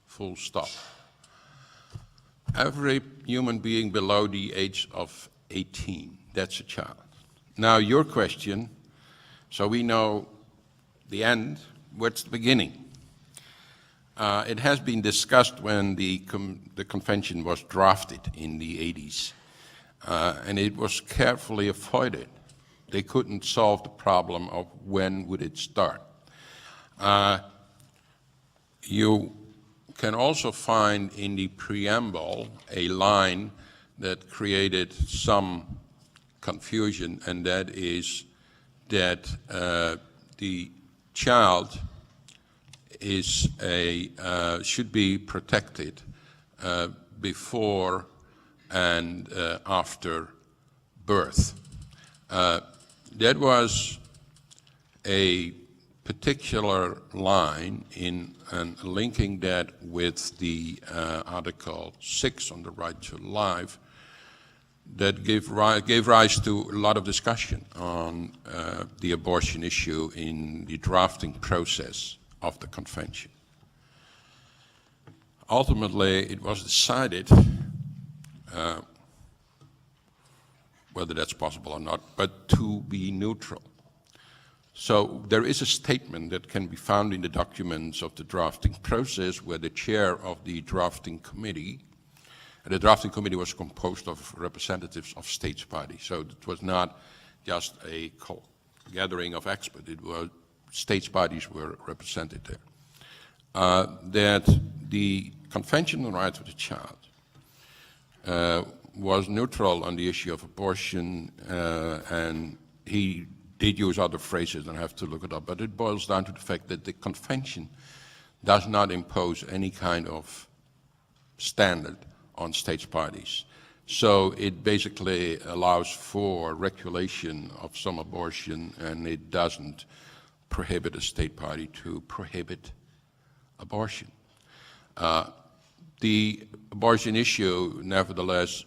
full stop. Every human being below the age of 18, that's a child. Now, your question, so we know the end, what's the beginning? It has been discussed when the convention was drafted in the 80s, and it was carefully avoided. They couldn't solve the problem of when would it start. You can also find in the preamble a line that created some confusion, and that is that the child is should be protected before and after birth. That was a particular line in linking that with the Article 6 on the right to life that gave rise to a lot of discussion on the abortion issue in the drafting process of the convention. Ultimately, it was decided, whether that's possible or not, but to be neutral. So there is a statement that can be found in the documents of the drafting process where the chair of the drafting committee, and the drafting committee was composed of representatives of states parties. So it was not just a gathering of experts, it was states parties were represented there. That the Convention on the Rights of the Child was neutral on the issue of abortion, and he did use other phrases, and I have to look it up, but it boils down to the fact that the Convention does not impose any kind of standard on states parties. So it basically allows for regulation of some abortion, and it doesn't prohibit a state party to prohibit abortion. The abortion issue, nevertheless,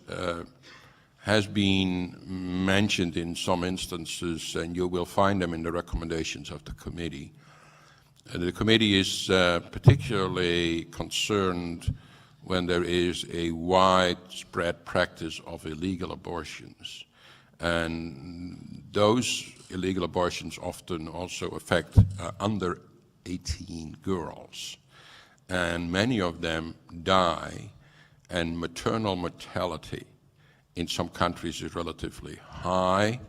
has been mentioned in some instances, and you will find them in the recommendations of the committee. The committee is particularly concerned when there is a widespread practice of illegal abortions. And those illegal abortions often also affect under 18 girls. And many of them die, and maternal mortality in some countries is relatively high,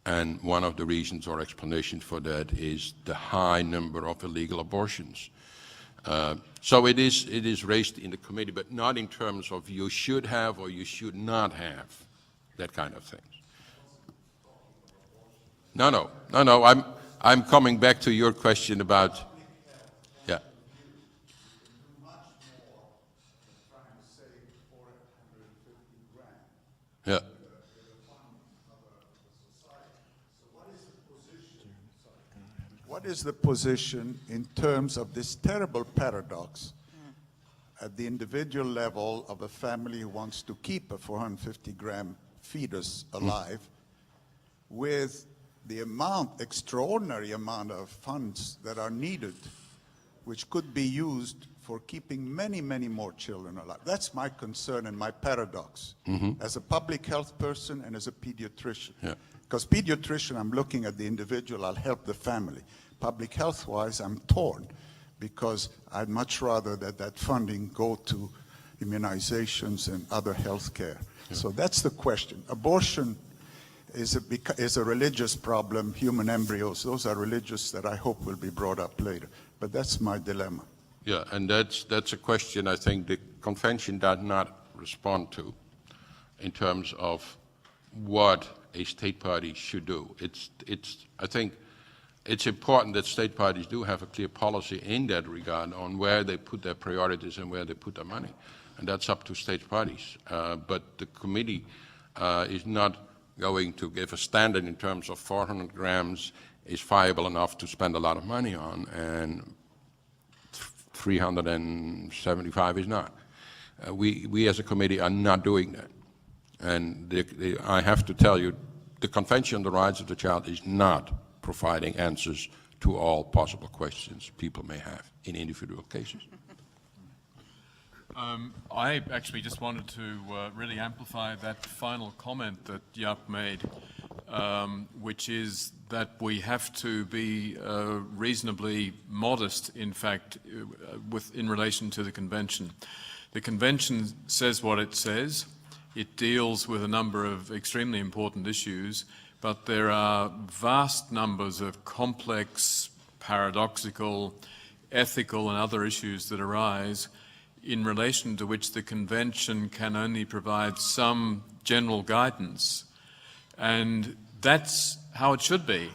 and one of the reasons or explanations for that is the high number of illegal abortions. So it is raised in the committee, but not in terms of you should have or you should not have, that kind of thing. No. I'm coming back to your question about, yeah. Yeah. What is the position in terms of this terrible paradox at the individual level of a family who wants to keep a 450-gram fetus alive with the extraordinary amount of funds that are needed, which could be used for keeping many, many more children alive? That's my concern and my paradox as a public health person and as a pediatrician. Yeah. Because pediatrician, I'm looking at the individual, I'll help the family. Public health-wise, I'm torn because I'd much rather that funding go to immunizations and other health care. Yeah. So that's the question. Abortion is a religious problem. Human embryos, those are religious that I hope will be brought up later. But that's my dilemma. Yeah, and that's a question I think the convention does not respond to in terms of what a state party should do. I think it's important that state parties do have a clear policy in that regard on where they put their priorities and where they put their money. And that's up to state parties. But the committee is not going to give a standard in terms of 400 grams is viable enough to spend a lot of money on, and 375 is not. We as a committee are not doing that. And I have to tell you, the Convention on the Rights of the Child is not providing answers to all possible questions people may have in individual cases. I actually just wanted to really amplify that final comment that Jaap made. which is that we have to be reasonably modest, in fact, in relation to the Convention. The Convention says what it says. It deals with a number of extremely important issues, but there are vast numbers of complex, paradoxical, ethical and other issues that arise in relation to which the Convention can only provide some general guidance. And that's how it should be,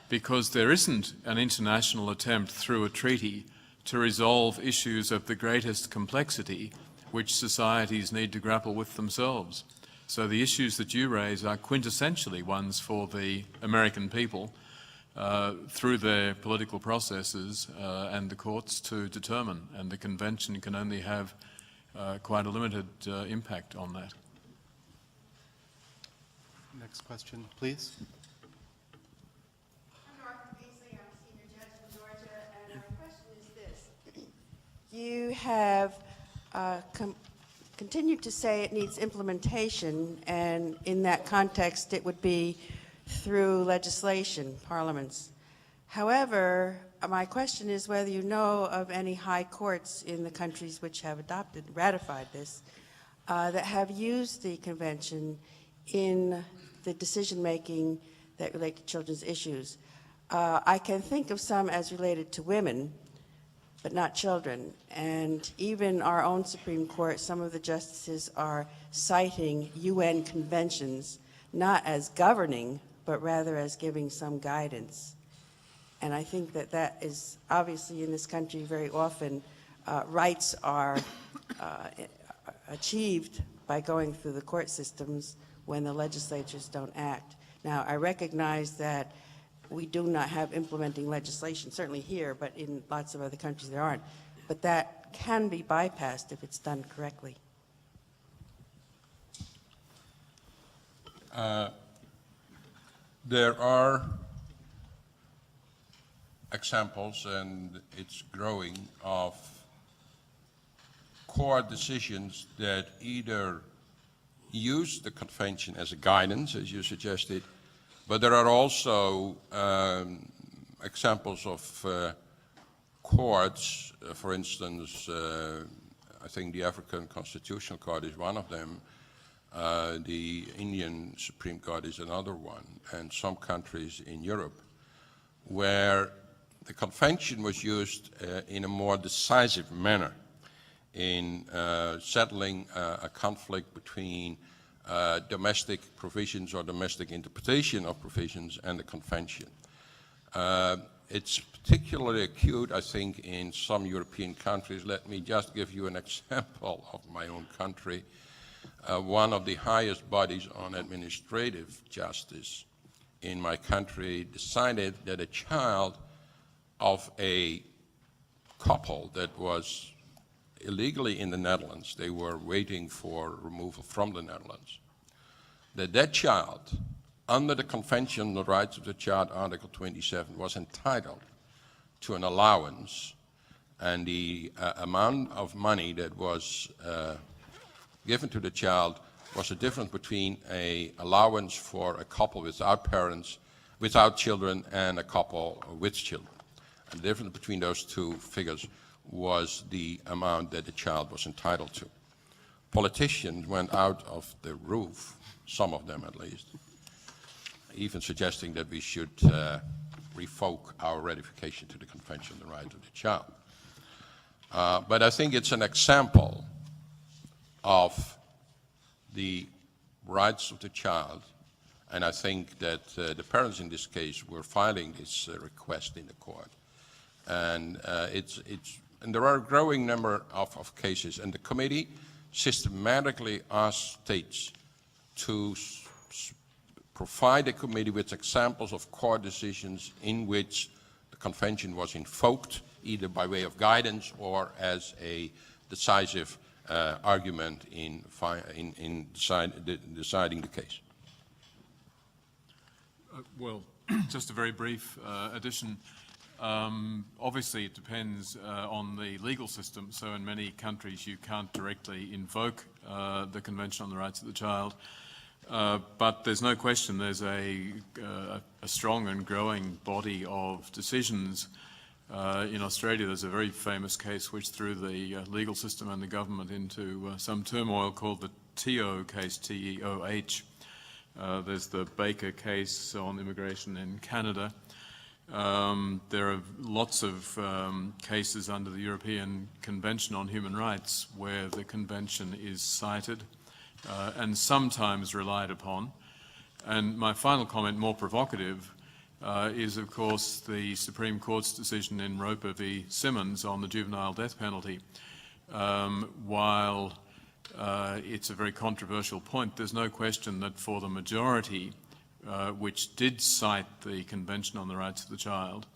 because there isn't an international attempt through a treaty to resolve issues of the greatest complexity which societies need to grapple with themselves. So the issues that you raise are quintessentially ones for the American people through their political processes and the courts to determine, and the Convention can only have quite a limited impact on that. Next question, please. I'm Dorothy Beasley. I'm a senior judge from Georgia, and my question is this. You have continued to say it needs implementation, and in that context it would be through legislation, parliaments. However, my question is whether you know of any high courts in the countries which have ratified this, that have used the convention in the decision-making that relate to children's issues. I can think of some as related to women, but not children. And even our own Supreme Court, some of the justices are citing UN conventions, not as governing, but rather as giving some guidance. And I think that that is obviously in this country very often rights are achieved by going through the court systems when the legislatures don't act. Now, I recognize that we do not have implementing legislation, certainly here, but in lots of other countries there aren't. But that can be bypassed if it's done correctly. There are examples, and it's growing, of court decisions that either use the convention as a guidance, as you suggested, but there are also examples of courts, for instance, I think the African Constitutional Court is one of them, the Indian Supreme Court is another one, and some countries in Europe, where the convention was used in a more decisive manner in settling a conflict between domestic provisions or domestic interpretation of provisions and the convention. It's particularly acute, I think, in some European countries. Let me just give you an example of my own country. One of the highest bodies on administrative justice in my country decided that a child of a couple that was illegally in the Netherlands, they were waiting for removal from the Netherlands, that child, under the Convention on the Rights of the Child, Article 27, was entitled to an allowance, and the amount of money that was given to the child was the difference between an allowance for a couple without parents, without children, and a couple with children. And the difference between those two figures was the amount that the child was entitled to. Politicians went out of the roof, some of them at least, even suggesting that we should revoke our ratification to the Convention on the Rights of the Child. But I think it's an example of the rights of the child, and I think that the parents in this case were filing this request in the court. And and there are a growing number of cases, and the committee systematically asks states to provide the committee with examples of court decisions in which the convention was invoked, either by way of guidance or as a decisive argument in deciding the case. Well, just a very brief addition. Obviously, it depends on the legal system. So in many countries, you can't directly invoke the Convention on the Rights of the Child. But there's no question there's a strong and growing body of decisions. In Australia, there's a very famous case which threw the legal system and the government into some turmoil called the Teoh case, T-E-O-H. There's the Baker case on immigration in Canada. There are lots of cases under the European Convention on Human Rights where the Convention is cited and sometimes relied upon. And my final comment, more provocative, is of course the Supreme Court's decision in Roper v. Simmons on the juvenile death penalty. While it's a very controversial point, there's no question that for the majority, which did cite the Convention on the Rights of the Child,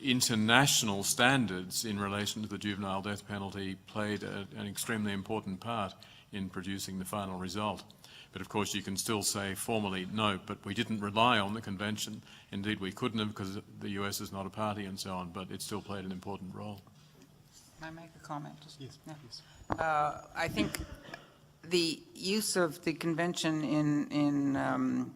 international standards in relation to the juvenile death penalty played an extremely important part in producing the final result. But of course you can still say formally, no, but we didn't rely on the Convention. Indeed, we couldn't have because the US is not a party and so on, but it still played an important role. Can I make a comment? Yes, Yeah. please. I think the use of the Convention in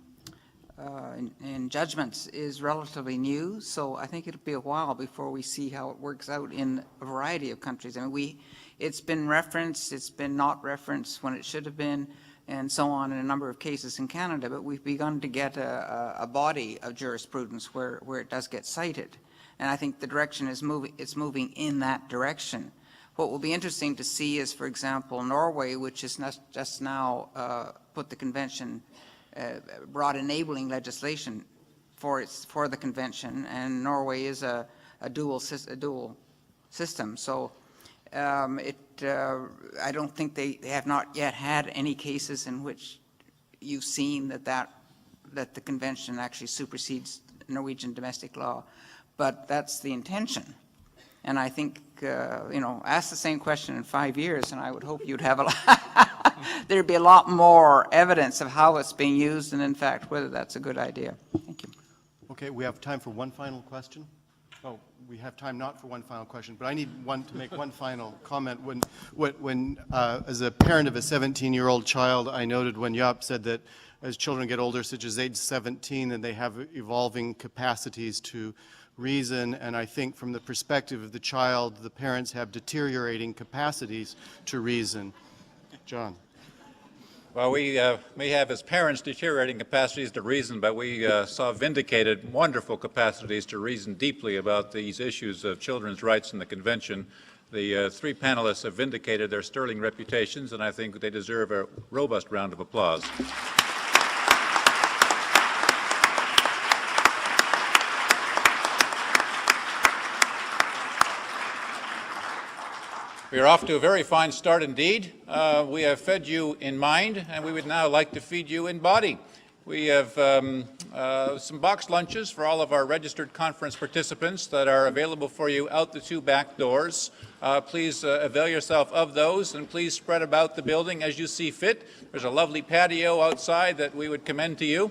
judgments is relatively new, so I think it'll be a while before we see how it works out in a variety of countries. I mean, it's been referenced, it's been not referenced when it should have been, and so on in a number of cases in Canada, but we've begun to get a body of jurisprudence where it does get cited. And I think the direction is moving in that direction. What will be interesting to see is, for example, Norway, which has just now put the Convention, brought enabling legislation for the Convention, and Norway is a dual system. So I don't think they have not yet had any cases in which you've seen that the Convention actually supersedes Norwegian domestic law, but that's the intention. And I think, ask the same question in 5 years, and I would hope you'd have there'd be a lot more evidence of how it's being used and, in fact, whether that's a good idea. Thank you. Okay, we have time for one final question. Oh, we have time not for one final question, but I need to make one final comment. When as a parent of a 17-year-old child, I noted when Jaap said that as children get older, such as age 17, then they have evolving capacities to reason, and I think from the perspective of the child, the parents have deteriorating capacities to reason. John. Well, we may have as parents deteriorating capacities to reason, but we saw vindicated wonderful capacities to reason deeply about these issues of children's rights in the Convention. The three panelists have vindicated their sterling reputations, and I think they deserve a robust round of applause. We are off to a very fine start indeed. We have fed you in mind, and we would now like to feed you in body. We have some boxed lunches for all of our registered conference participants that are available for you out the two back doors. Please avail yourself of those, and please spread about the building as you see fit. There's a lovely patio outside that we would commend to you.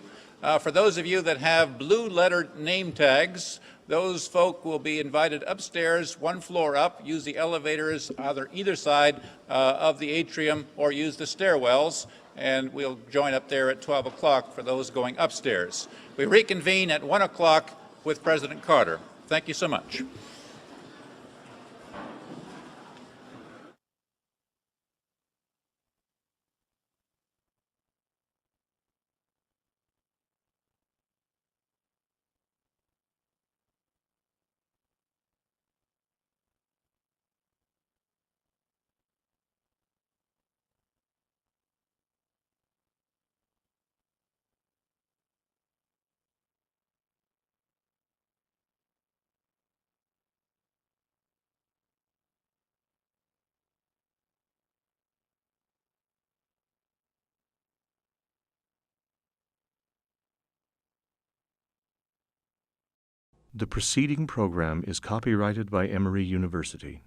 For those of you that have blue-lettered name tags, those folk will be invited upstairs, one floor up. Use the elevators either side of the atrium or use the stairwells, and we'll join up there at 12 o'clock for those going upstairs. We reconvene at 1 o'clock with President Carter. Thank you so much. The preceding program is copyrighted by Emory University.